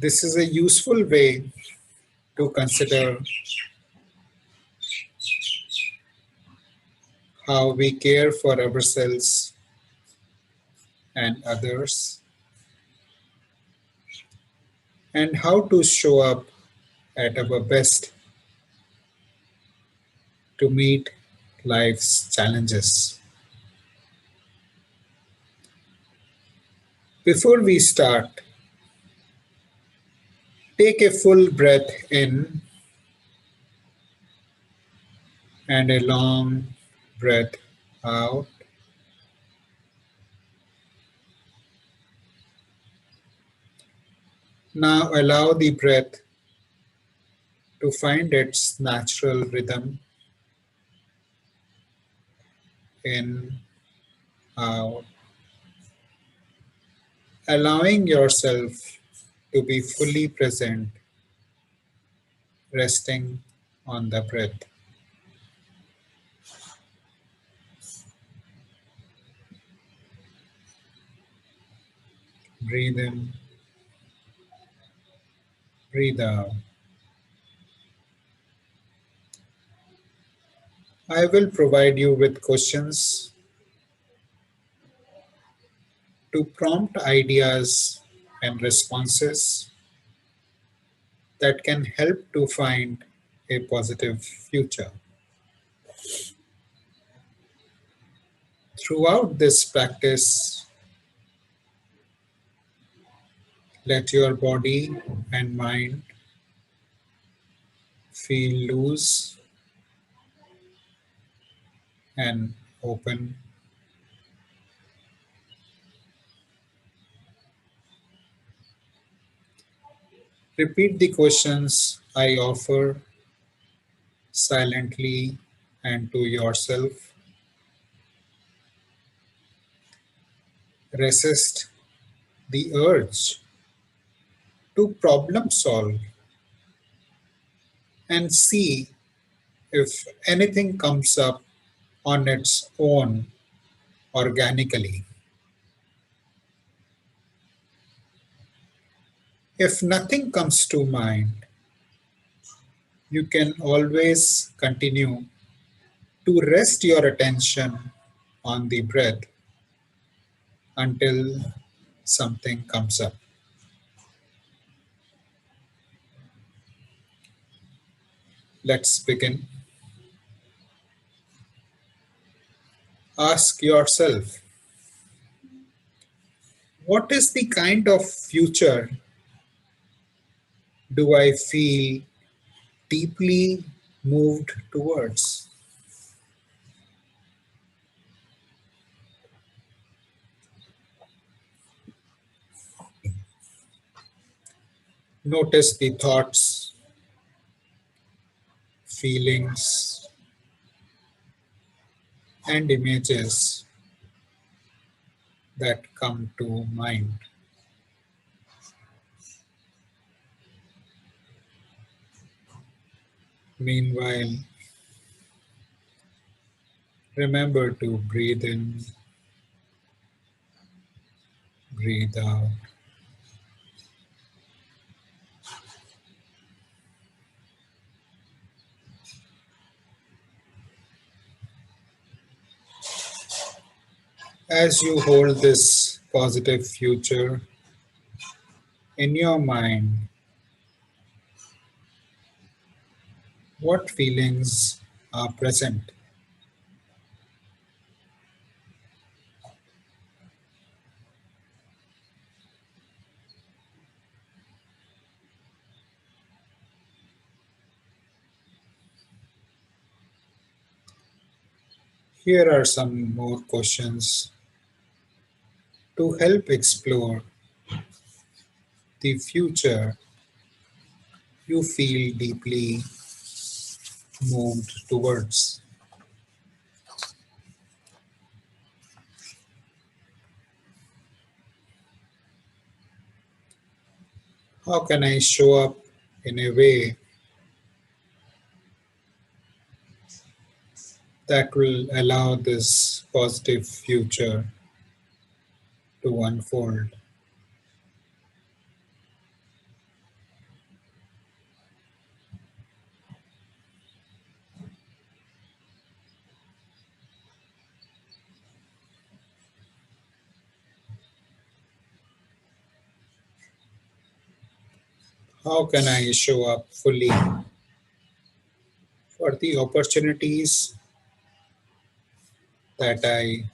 This is a useful way to consider how we care for ourselves and others, and how to show up at our best to meet life's challenges. Before we start, take a full breath in and a long breath out. Now allow the breath to find its natural rhythm in, out, allowing yourself to be fully present, resting on the breath. Breathe in, breathe out. I will provide you with questions to prompt ideas and responses that can help to find a positive future. Throughout this practice, let your body and mind feel loose and open. Repeat the questions I offer silently and to yourself. Resist the urge to problem solve and see if anything comes up on its own organically. If nothing comes to mind, you can always continue to rest your attention on the breath until something comes up. Let's begin. Ask yourself, what is the kind of future do I feel deeply moved towards? Notice the thoughts, feelings, and images that come to mind. Meanwhile, remember to breathe in, breathe out. As you hold this positive future in your mind, what feelings are present? Here are some more questions to help explore the future you feel deeply moved towards? How can I show up in a way that will allow this positive future to unfold? How can I show up fully for the opportunities that I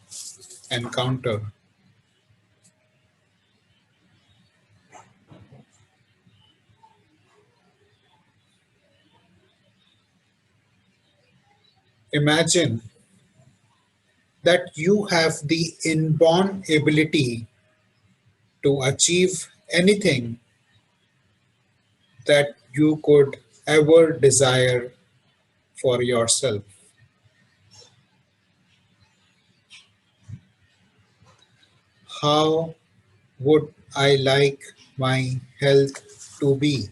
encounter? Imagine that you have the inborn ability to achieve anything that you could ever desire for yourself. How would I like my health to be?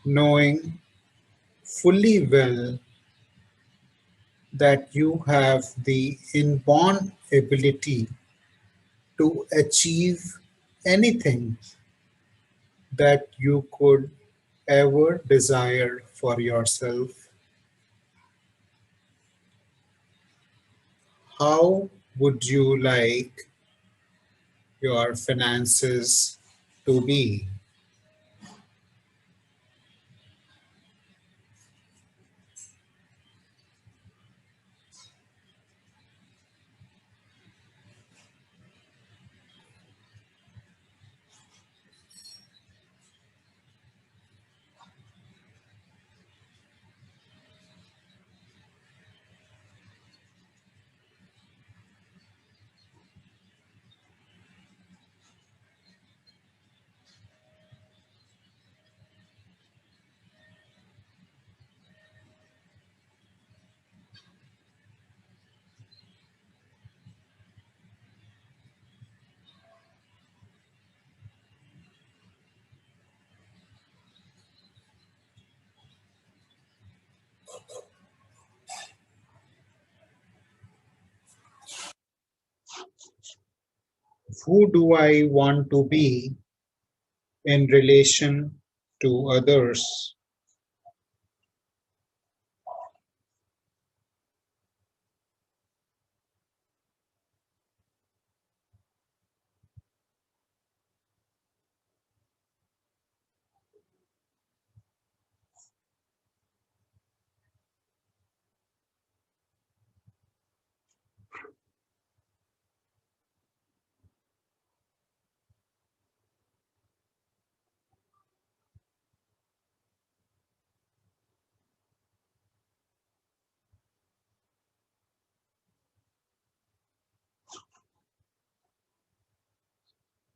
Knowing fully well that you have the inborn ability to achieve anything that you could ever desire for yourself, how would you like your finances to be? Who do I want to be in relation to others?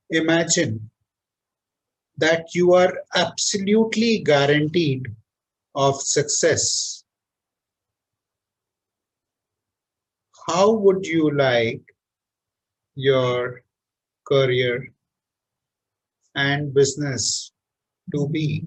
Imagine that you are absolutely guaranteed of success. How would you like your career and business to be?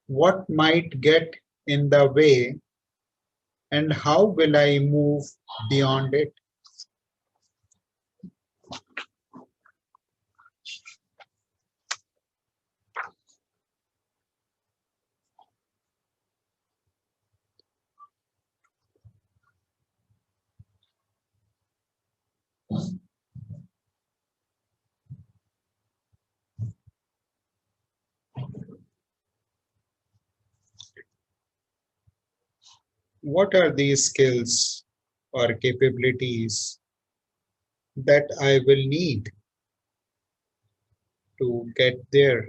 What might get in the way, and how will I move beyond it? What are these skills or capabilities that I will need to get there?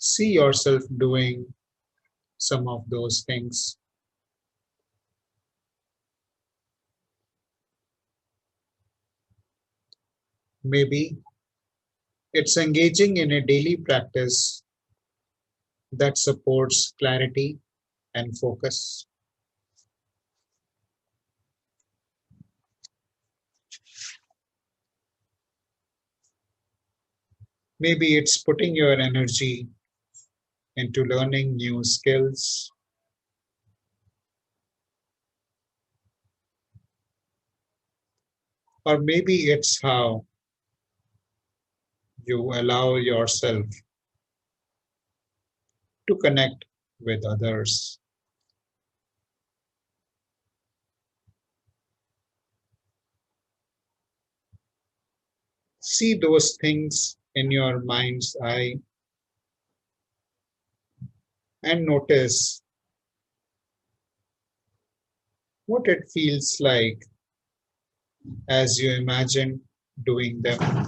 See yourself doing some of those things. Maybe it's engaging in a daily practice that supports clarity and focus. Maybe it's putting your energy into learning new skills. Or maybe it's how you allow yourself to connect with others. See those things in your mind's eye and notice what it feels like as you imagine doing them.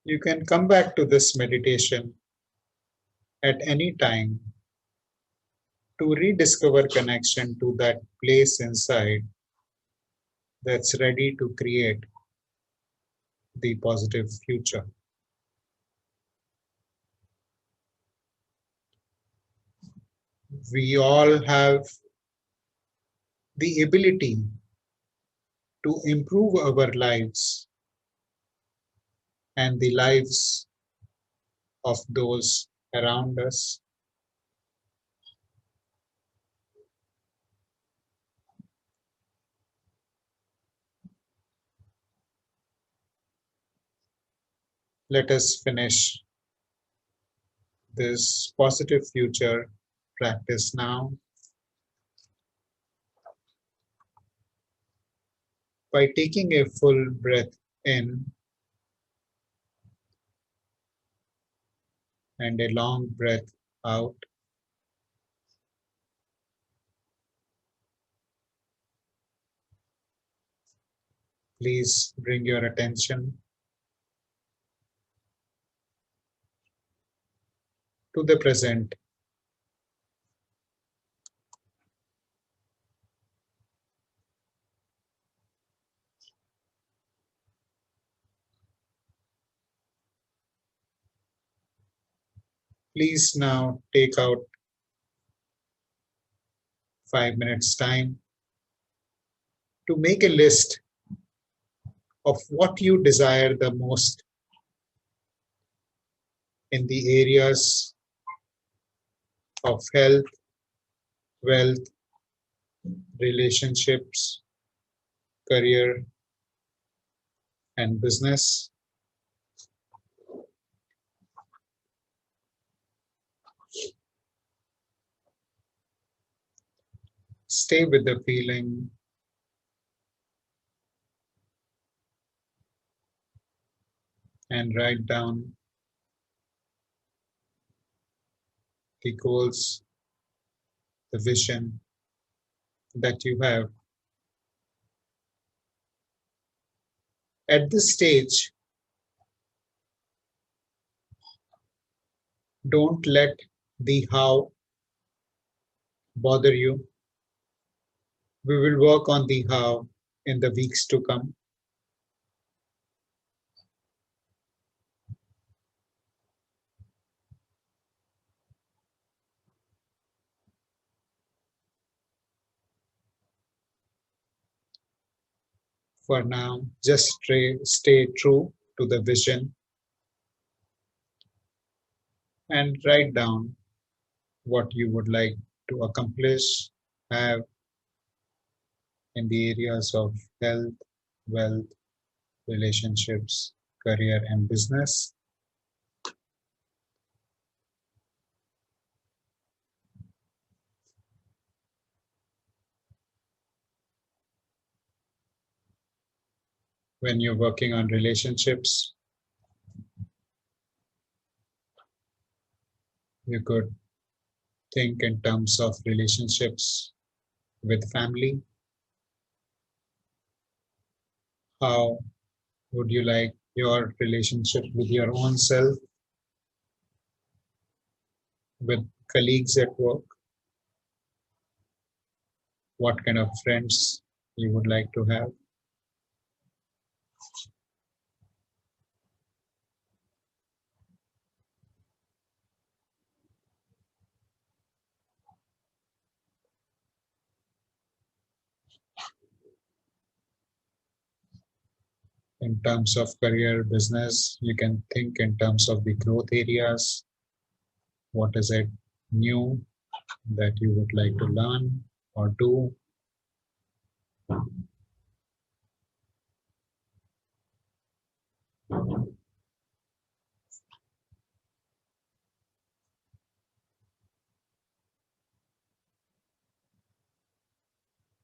You can come back to this meditation at any time to rediscover connection to that place inside that's ready to create the positive future. We all have the ability to improve our lives and the lives of those around us. Let us finish this positive future practice now by taking a full breath in and a long breath out. Please bring your attention to the present. Please now take out 5 minutes time to make a list of what you desire the most in the areas of health, wealth, relationships, career, and business. Stay with the feeling. And write down the goals, the vision that you have. At this stage, don't let the how bother you. We will work on the how in the weeks to come. For now, just stay true to the vision and write down what you would like to accomplish, have in the areas of health, wealth, relationships, career, and business. When you're working on relationships, you could think in terms of relationships with family. How would you like your relationship with your own self, with colleagues at work? What kind of friends you would like to have? In terms of career, business, you can think in terms of the growth areas. What is it new that you would like to learn or do?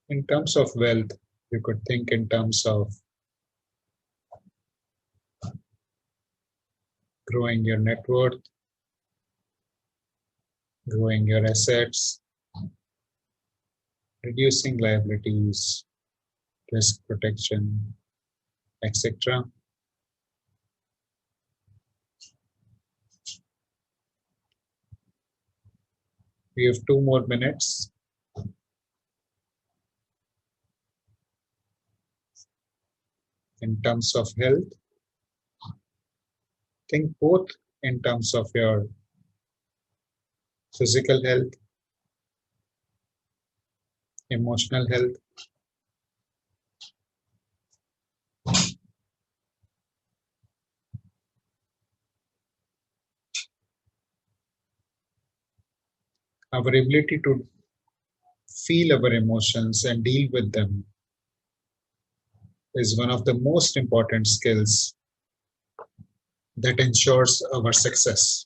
In terms of wealth, you could think in terms of growing your net worth, growing your assets, reducing liabilities, risk protection, etc. We have 2 more minutes. In terms of health, think both in terms of your physical health, emotional health, our ability to feel our emotions and deal with them is one of the most important skills that ensures our success.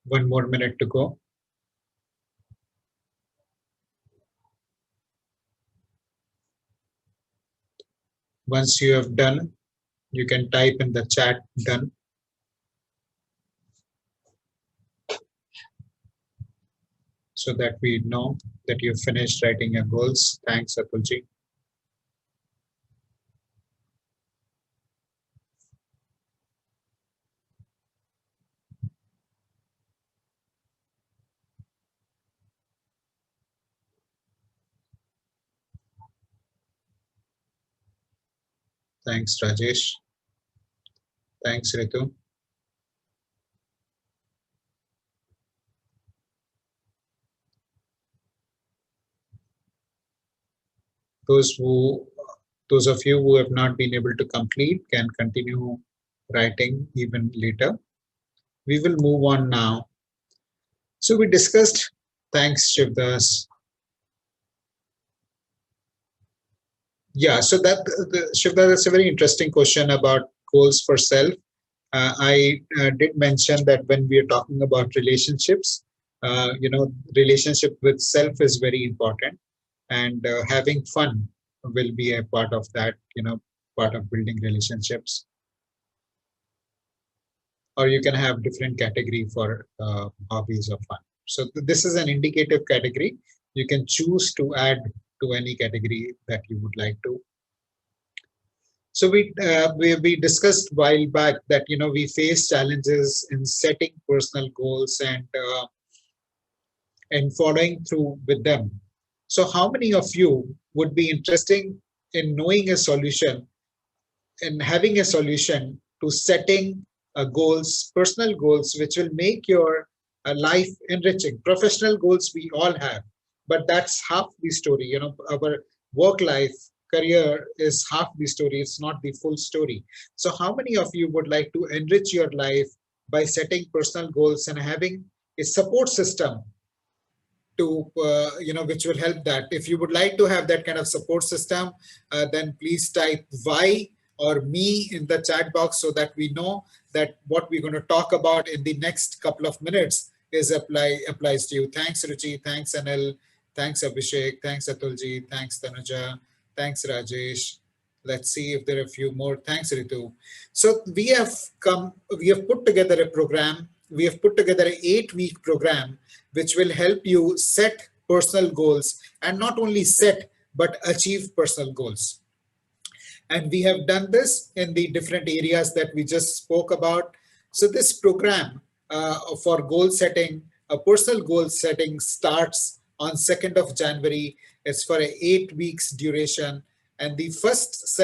One more minute to go. Once you have done, you can type in the chat done. So that we know that you've finished writing your goals. Thanks, Atulji. Thanks, Rajesh. Thanks, Ritu. Those of you who have not been able to complete can continue writing even later. We will move on now. So we discussed, thanks Shivdas, Yeah, so Shivda, that's a very interesting question about goals for self. I did mention that when we are talking about relationships, relationship with self is very important, and having fun will be a part of that. Part of building relationships. Or you can have different category for hobbies or fun. So this is an indicative category. You can choose to add to any category that you would like to. So we discussed a while back that we face challenges in setting personal goals and following through with them. So how many of you would be interested in knowing a solution and having a solution to setting goals, personal goals, which will make your life enriching? Professional goals we all have, but that's half the story. Our work life, career is half the story. It's not the full story. So, how many of you would like to enrich your life by setting personal goals and having a support system to which will help that? If you would like to have that kind of support system, then please type Y or me in the chat box so that we know that what we're going to talk about in the next couple of minutes applies to you. Thanks Ruchi, thanks Anil, thanks Abhishek, thanks Atulji, thanks Tanuja, thanks Rajesh. Let's see if there are a few more. Thanks Ritu. So we have put together a program. We have put together an 8-week program which will help you set personal goals, and not only set but achieve personal goals. And we have done this in the different areas that we just spoke about. So this program for goal setting, personal goal setting, starts on 2nd of January. It's for 8 weeks duration. And the first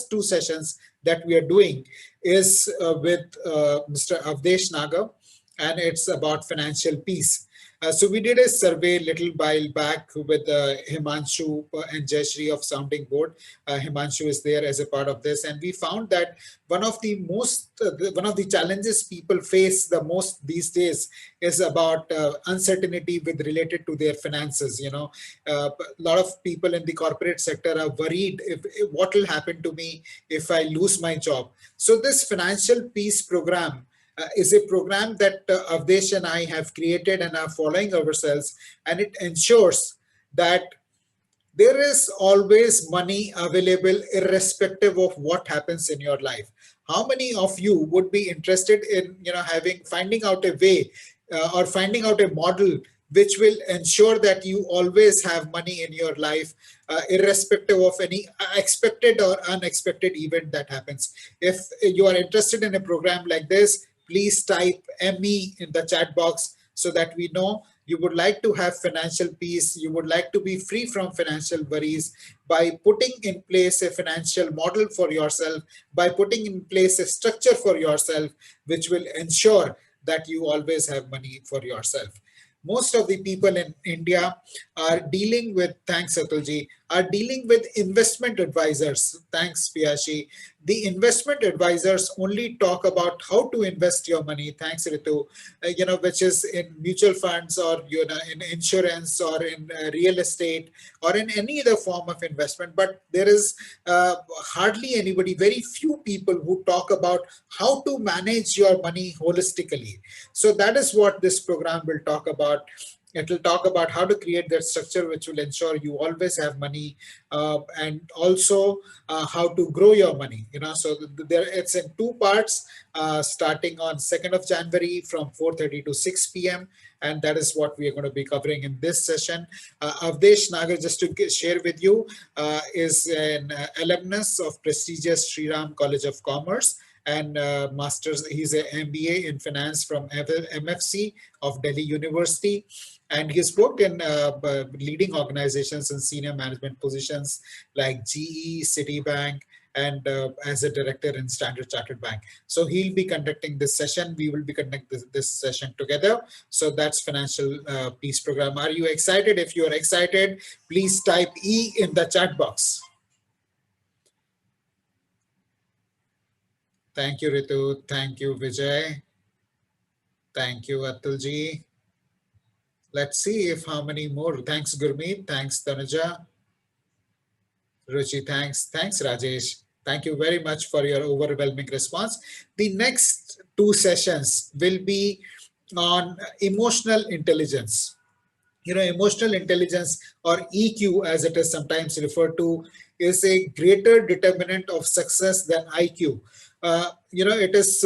2 sessions that we are doing is with Mr. Avdesh Nagar, and it's about financial peace. So we did a survey little while back with Himanshu and Jayashree of Sounding Board. Himanshu is there as a part of this, and we found that one of the challenges people face the most these days is about uncertainty with related to their finances. A lot of people in the corporate sector are worried if what will happen to me if I lose my job. So this financial peace program is a program that Avdesh and I have created and are following ourselves, and it ensures that there is always money available irrespective of what happens in your life. How many of you would be interested in finding out a way or finding out a model which will ensure that you always have money in your life, irrespective of any expected or unexpected event that happens? If you are interested in a program like this, please type ME in the chat box so that we know you would like to have financial peace, you would like to be free from financial worries by putting in place a financial model for yourself, by putting in place a structure for yourself, which will ensure that you always have money for yourself. Most of the people in India are dealing with, thanks Atulji, are dealing with investment advisors. Thanks Piyashi. The investment advisors only talk about how to invest your money. Thanks Ritu. Which is in mutual funds or in insurance or in real estate or in any other form of investment. But there is hardly anybody, very few people who talk about how to manage your money holistically. So that is what this program will talk about. It will talk about how to create that structure which will ensure you always have money, and also how to grow your money. So it's in 2 parts, starting on 2nd of January from 4:30 to 6 p.m. And that is what we are going to be covering in this session. Avdesh Nagar, just to share with you, is an alumnus of prestigious Sri Ram College of Commerce, and master's. He's an MBA in finance from MFC of Delhi University, and he's worked in leading organizations in senior management positions like GE, Citibank, and as a director in Standard Chartered Bank. So he'll be conducting this session. We will be conducting this session together. So that's Financial Peace Program. Are you excited? If you are excited, please type E in the chat box. Thank you, Ritu. Thank you, Vijay. Thank you, Atulji. Let's see if how many more. Thanks, Gurmeet. Thanks, Tanuja. Ruchi, thanks. Thanks, Rajesh. Thank you very much for your overwhelming response. The next two sessions will be on emotional intelligence. Emotional intelligence, or EQ as it is sometimes referred to, is a greater determinant of success than IQ. It is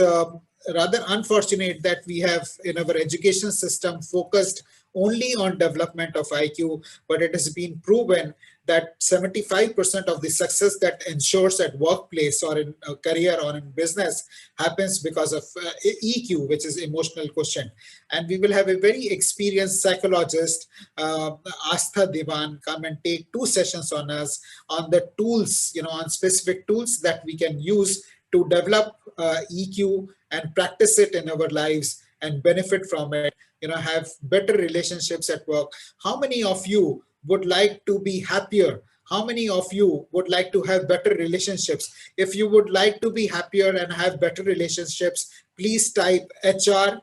rather unfortunate that we have in our education system focused only on development of IQ, but it has been proven that 75% of the success that ensures at workplace or in a career or in business happens because of EQ, which is emotional quotient. And we will have a very experienced psychologist, Astha Divan, come and take two sessions on us on the tools, on specific tools that we can use to develop EQ and practice it in our lives and benefit from it, have better relationships at work. How many of you would like to be happier? How many of you would like to have better relationships? If you would like to be happier and have better relationships, please type HR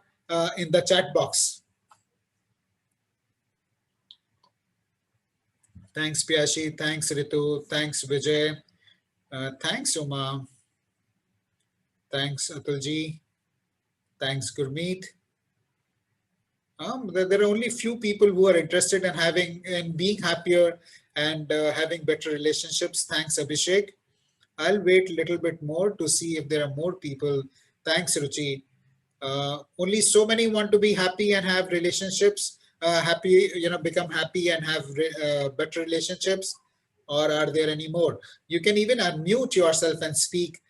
in the chat box. Thanks, Piyashi. Thanks, Ritu. Thanks, Vijay. Thanks, Uma. Thanks, Atulji. Thanks, Gurmeet. There are only few people who are interested in being happier and having better relationships. Thanks, Abhishek. I'll wait a little bit more to see if there are more people. Thanks, Ruchi. Only so many want to be happy and have relationships, become happy and have better relationships, or are there any more? You can even unmute yourself and speak.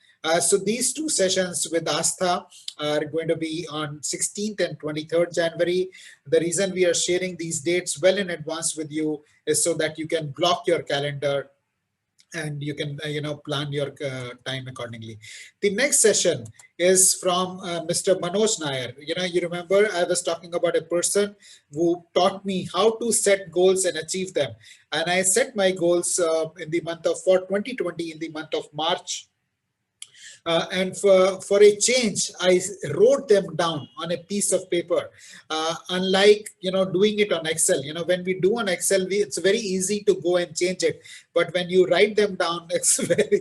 So these two sessions with Astha are going to be on 16th and 23rd January. The reason we are sharing these dates well in advance with you is so that you can block your calendar and you can plan your time accordingly. The next session is from Mr. Manoj Nair. You remember I was talking about a person who taught me how to set goals and achieve them, and I set my goals in the month of for 2020 in the month of March. And for a change, I wrote them down on a piece of paper. Unlike doing it on Excel, when we do on Excel, it's very easy to go and change it. But when you write them down,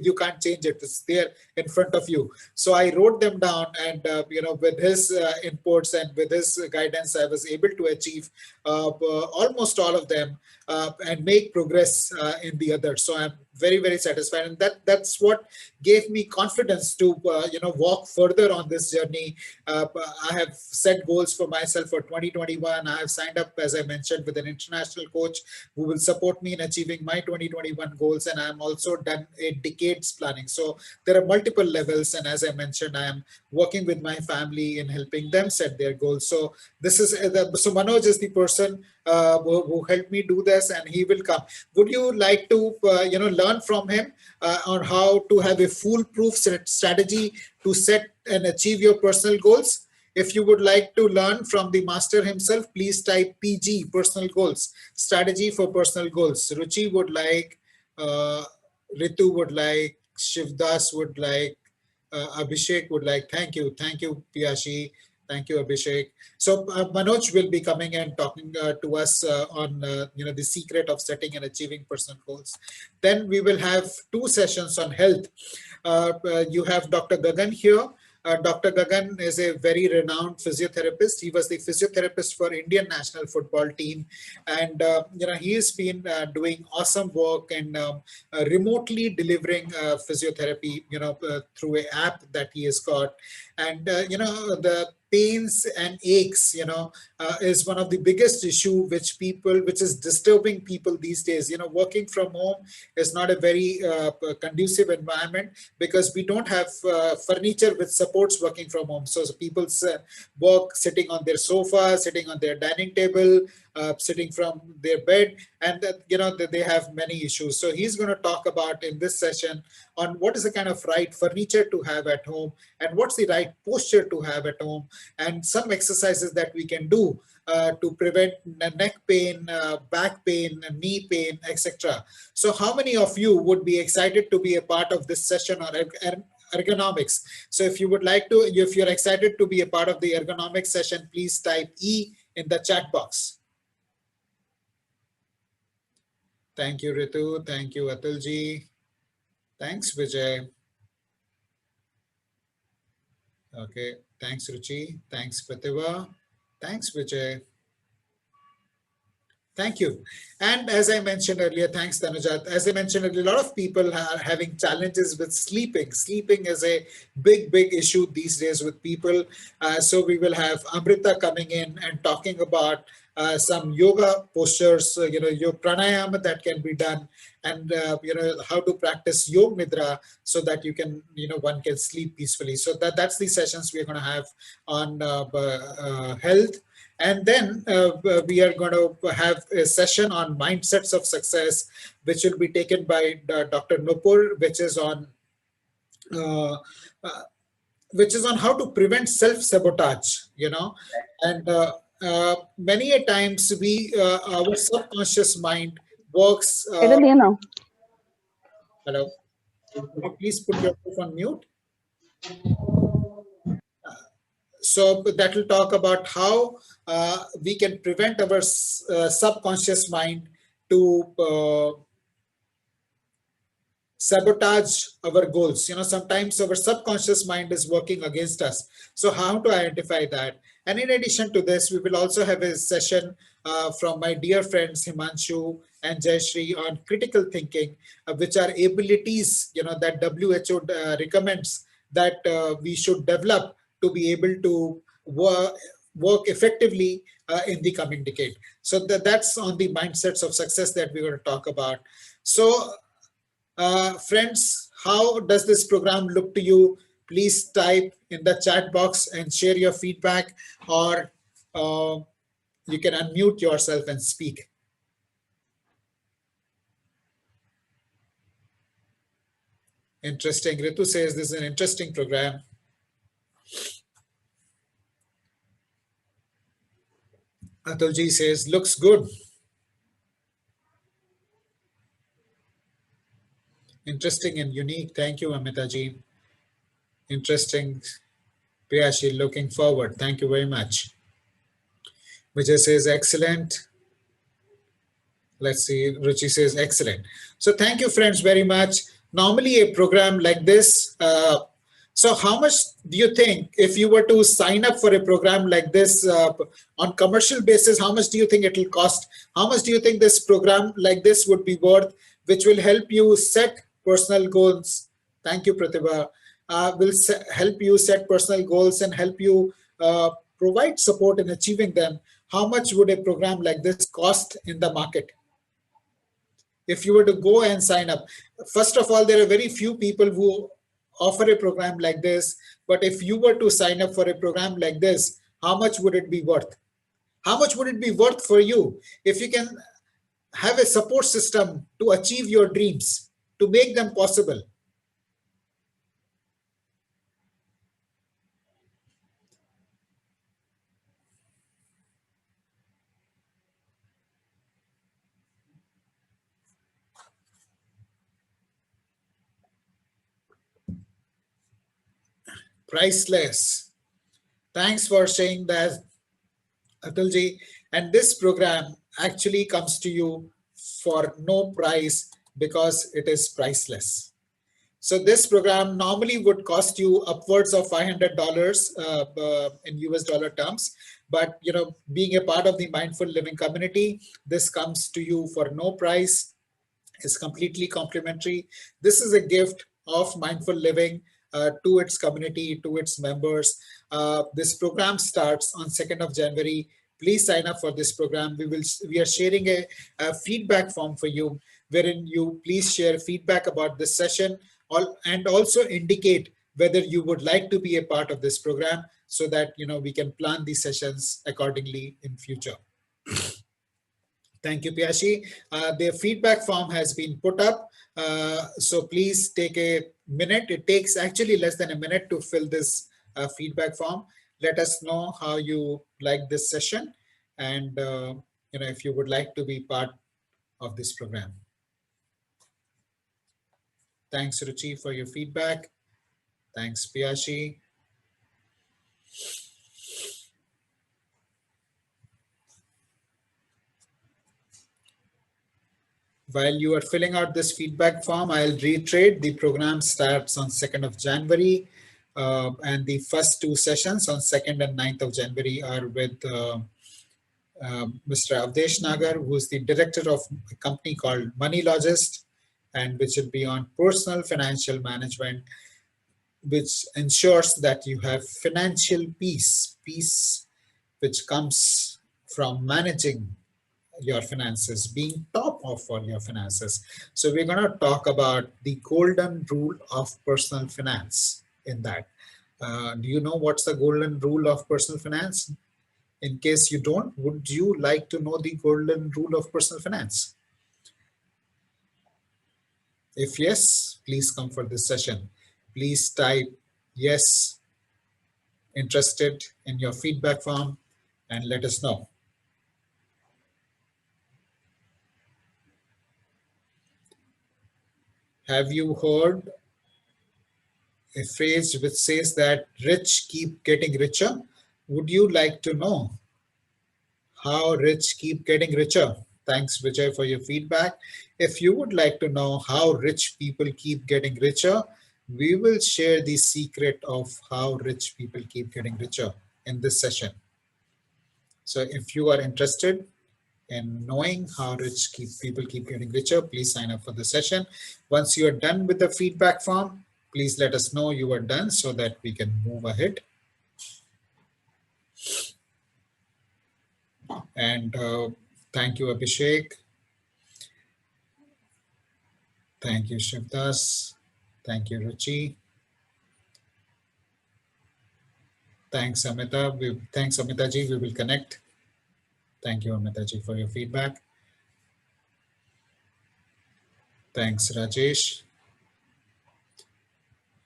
you can't change it. It's there in front of you. So I wrote them down, and with his inputs and with his guidance, I was able to achieve almost all of them and make progress in the others. So I'm very, very satisfied, and that's what gave me confidence to walk further on this journey. I have set goals for myself for 2021. I have signed up, as I mentioned, with an international coach who will support me in achieving my 2021 goals, and I'm also done a decades planning. So there are multiple levels, and as I mentioned, I am working with my family in helping them set their goals. So this is so Manoj is the person who helped me do this, and he will come. Would you like to learn from him on how to have a foolproof strategy to set and achieve your personal goals? If you would like to learn from the master himself, please type PG, personal goals, strategy for personal goals. Ruchi would like, Ritu would like, Shivdas would like, Abhishek would like. Thank you, Piyashi. Thank you, Abhishek. So Manoj will be coming and talking to us on the secret of setting and achieving personal goals. Then we will have two sessions on health. You have Dr. Gagan here. Dr. Gagan is a very renowned physiotherapist. He was the physiotherapist for Indian national football team, and he has been doing awesome work and remotely delivering physiotherapy, through an app that he has got. And the pains and aches, is one of the biggest issue which is disturbing people these days. Working from home is not a very conducive environment because we don't have furniture which supports working from home. So people work sitting on their sofa, sitting on their dining table, sitting from their bed, and they have many issues. So he's going to talk about in this session on what is the kind of right furniture to have at home and what's the right posture to have at home, and some exercises that we can do to prevent neck pain, back pain, knee pain, etc. So how many of you would be excited to be a part of this session on ergonomics? So if you would like to, if you're excited to be a part of the ergonomics session, please type E in the chat box. Thank you, Ritu. Thank you, Atulji. Thanks, Vijay. Okay, thanks, Ruchi. Thanks, Pratibha. Thanks, Vijay. Thank you. And as I mentioned earlier, thanks, Tanujat. As I mentioned earlier, a lot of people are having challenges with sleeping. Sleeping is a big issue these days with people. So we will have Amrita coming in and talking about some yoga postures, your pranayama that can be done, and how to practice yoga nidra so that you can, one can sleep peacefully. So that's the sessions we're going to have on health. And then we are going to have a session on mindsets of success, which will be taken by Dr. Nupur, uh, uh, which is on how to prevent self-sabotage, and many a times our subconscious mind works. Hello, please put yourself on mute. So that will talk about how we can prevent our subconscious mind to sabotage our goals. Sometimes our subconscious mind is working against us. So how to identify that? And in addition to this, we will also have a session from my dear friends Himanshu and Jayashree on critical thinking, which are abilities that WHO recommends that we should develop to be able to work effectively in the coming decade. So that's on the mindsets of success that we're going to talk about. So friends, how does this program look to you? Please type in the chat box and share your feedback, or you can unmute yourself and speak. Interesting. Ritu says this is an interesting program. Atulji says looks good. Interesting and unique. Thank you, Amitaji. Interesting. Priyashi, looking forward. Thank you very much. Vijay says excellent. Let's see, Ruchi says excellent. So thank you, friends, very much. Normally a program like this, so how much do you think, if you were to sign up for a program like this on commercial basis, how much do you think it will cost? How much do you think this program like this would be worth, which will help you set personal goals? Thank you, Pratibha. Will help you set personal goals and help you provide support in achieving them. How much would a program like this cost in the market? If you were to go and sign up, first of all, there are very few people who offer a program like this. But if you were to sign up for a program like this, how much would it be worth? How much would it be worth for you if you can have a support system to achieve your dreams, to make them possible? Priceless. Thanks for saying that, Atulji. And this program actually comes to you for no price because it is priceless. So this program normally would cost you upwards of $500 in US dollar terms. But being a part of the Mindful Living community, this comes to you for no price. It's completely complimentary. This is a gift of Mindful Living to its community, to its members. This program starts on 2nd of January. Please sign up for this program. We are sharing a feedback form for you, wherein you please share feedback about this session, and also indicate whether you would like to be a part of this program, so that we can plan these sessions accordingly in future. Thank you, Piyashi. The feedback form has been put up. So please take a minute. It takes actually less than a minute to fill this feedback form. Let us know how you like this session, and if you would like to be part of this program. Thanks, Ruchi, for your feedback. Thanks, Piyashi. While you are filling out this feedback form, I'll reiterate the program starts on 2nd of January. And the first two sessions on 2nd and 9th of January are with Mr. Avdesh Nagar, who is the director of a company called Moneylogist, and which will be on personal financial management, which ensures that you have financial peace which comes from managing your finances, being top of all your finances. So we're going to talk about the golden rule of personal finance in that. Do you know what's the golden rule of personal finance? In case you don't, would you like to know the golden rule of personal finance? If yes, please come for this session. Please type yes, interested in your feedback form, and let us know. Have you heard a phrase which says that rich keep getting richer? Would you like to know how rich keep getting richer? Thanks, Vijay, for your feedback. If you would like to know how rich people keep getting richer, we will share the secret of how rich people keep getting richer in this session. So if you are interested in knowing how rich people keep getting richer, please sign up for the session. Once you are done with the feedback form, please let us know you are done so that we can move ahead. And thank you, Abhishek. Thank you, Shivdas. Thank you, Ruchi. Thanks, Amita. Thanks, Amita ji. We will connect. Thank you, Amita ji, for your feedback. Thanks, Rajesh.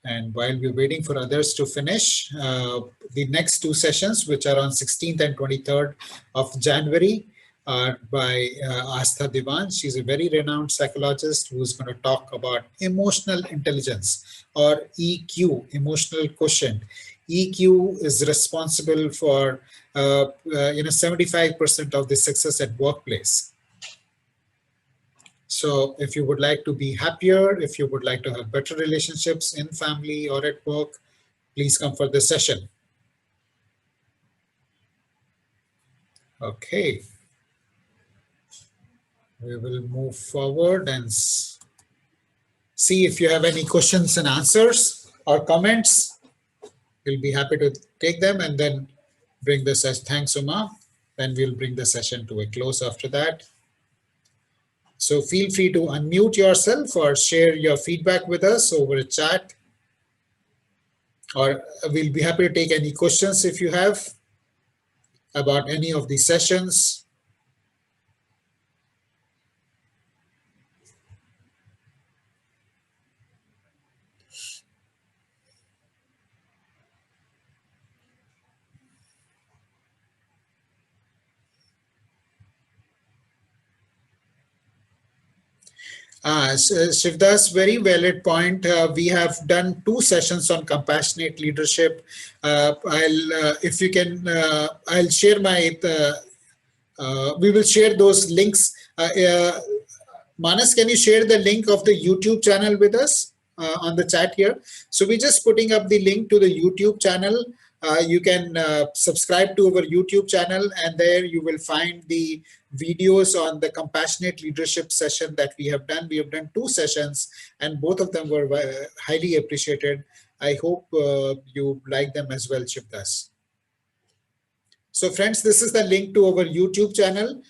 And while we're waiting for others to finish, the next two sessions, which are on 16th and 23rd of January, are by Astha Diwan. She's a very renowned psychologist who's going to talk about emotional intelligence, or EQ, emotional quotient. EQ is responsible for 75% of the success at workplace. So if you would like to be happier, if you would like to have better relationships in family or at work, please come for this session. Okay. We will move forward and see if you have any questions and answers or comments. We'll be happy to take them and then bring the session. Thanks, Uma. Then we'll bring the session to a close after that. So feel free to unmute yourself or share your feedback with us over a chat. Or we'll be happy to take any questions if you have about any of these sessions. Shivdas, very valid point. We have done two sessions on compassionate leadership. If you can, I'll share my, we will share those links. Manas, can you share the link of the YouTube channel with us on the chat here? So we're just putting up the link to the YouTube channel. You can subscribe to our YouTube channel, and there you will find the videos on the compassionate leadership session that we have done. We have done two sessions, and both of them were highly appreciated. I hope you like them as well, Shivdas. So friends, this is the link to our YouTube channel.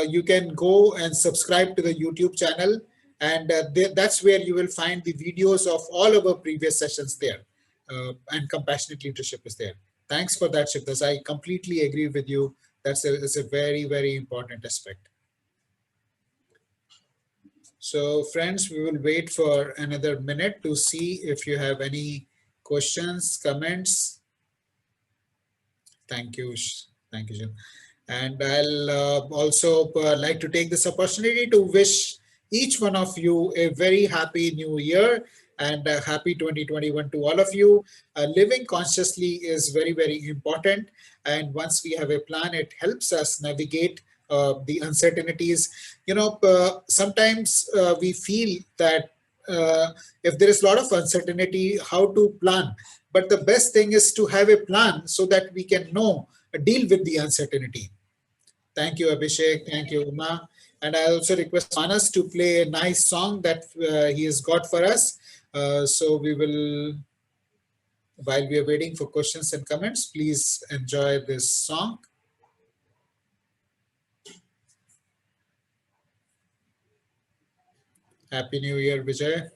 You can go and subscribe to the YouTube channel, and that's where you will find the videos of all of our previous sessions there. And compassionate leadership is there. Thanks for that, Shivdas. I completely agree with you. That's a very, very important aspect. So friends, we will wait for another minute to see if you have any questions, comments. Thank you. Thank you, Jim. And I'll also like to take this opportunity to wish each one of you a very happy new year and a happy 2021 to all of you. Living consciously is very, very important. And once we have a plan, it helps us navigate the uncertainties. Sometimes we feel that if there is a lot of uncertainty, how to plan. But the best thing is to have a plan so that we can deal with the uncertainty. Thank you, Abhishek. Thank you, Uma. And I also request Manas to play a nice song that he has got for us. So we will, while we are waiting for questions and comments, please enjoy this song. Happy New Year, Vijay.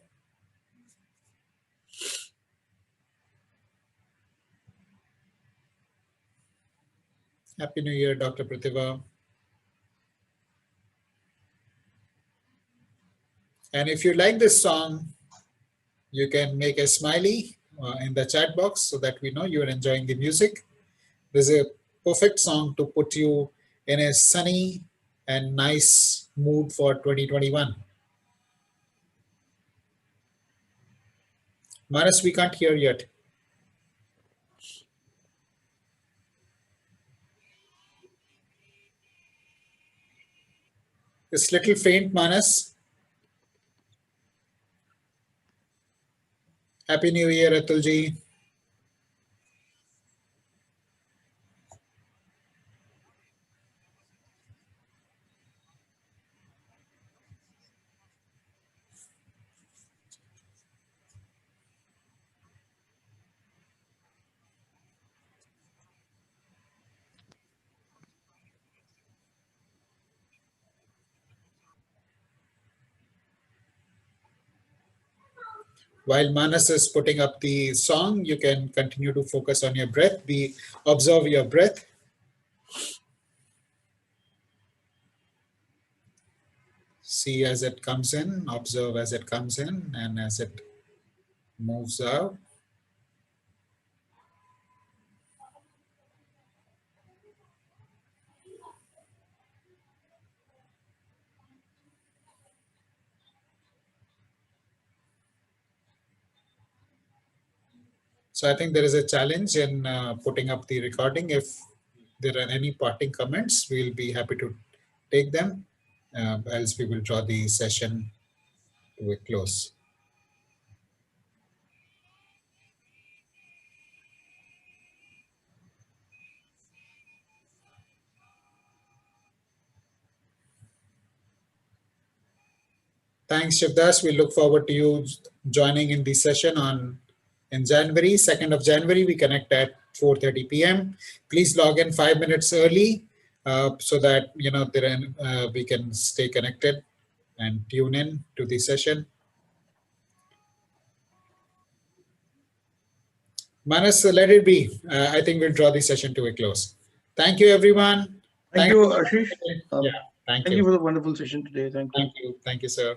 Happy New Year, Dr. Pratibha. And if you like this song, you can make a smiley in the chat box so that we know you are enjoying the music. This is a perfect song to put you in a sunny and nice mood for 2021. Manas, we can't hear yet. It's little faint, Manas. Happy New Year, Atulji. While Manas is putting up the song, you can continue to focus on your breath. Observe your breath. See as it comes in, observe as it comes in, and as it moves out. So I think there is a challenge in putting up the recording. If there are any parting comments, we'll be happy to take them. Else we will draw the session to a close. Thanks, Shivdas. We look forward to you joining in the session in January, 2nd of January. We connect at 4:30 p.m. Please log in 5 minutes early so that we can stay connected and tune in to the session. Manas, let it be. I think we'll draw the session to a close. Thank you, everyone. Thank you, Ashish. Yeah, thank Thank you. you for the wonderful session today. Thank you. Thank you. Thank you, sir.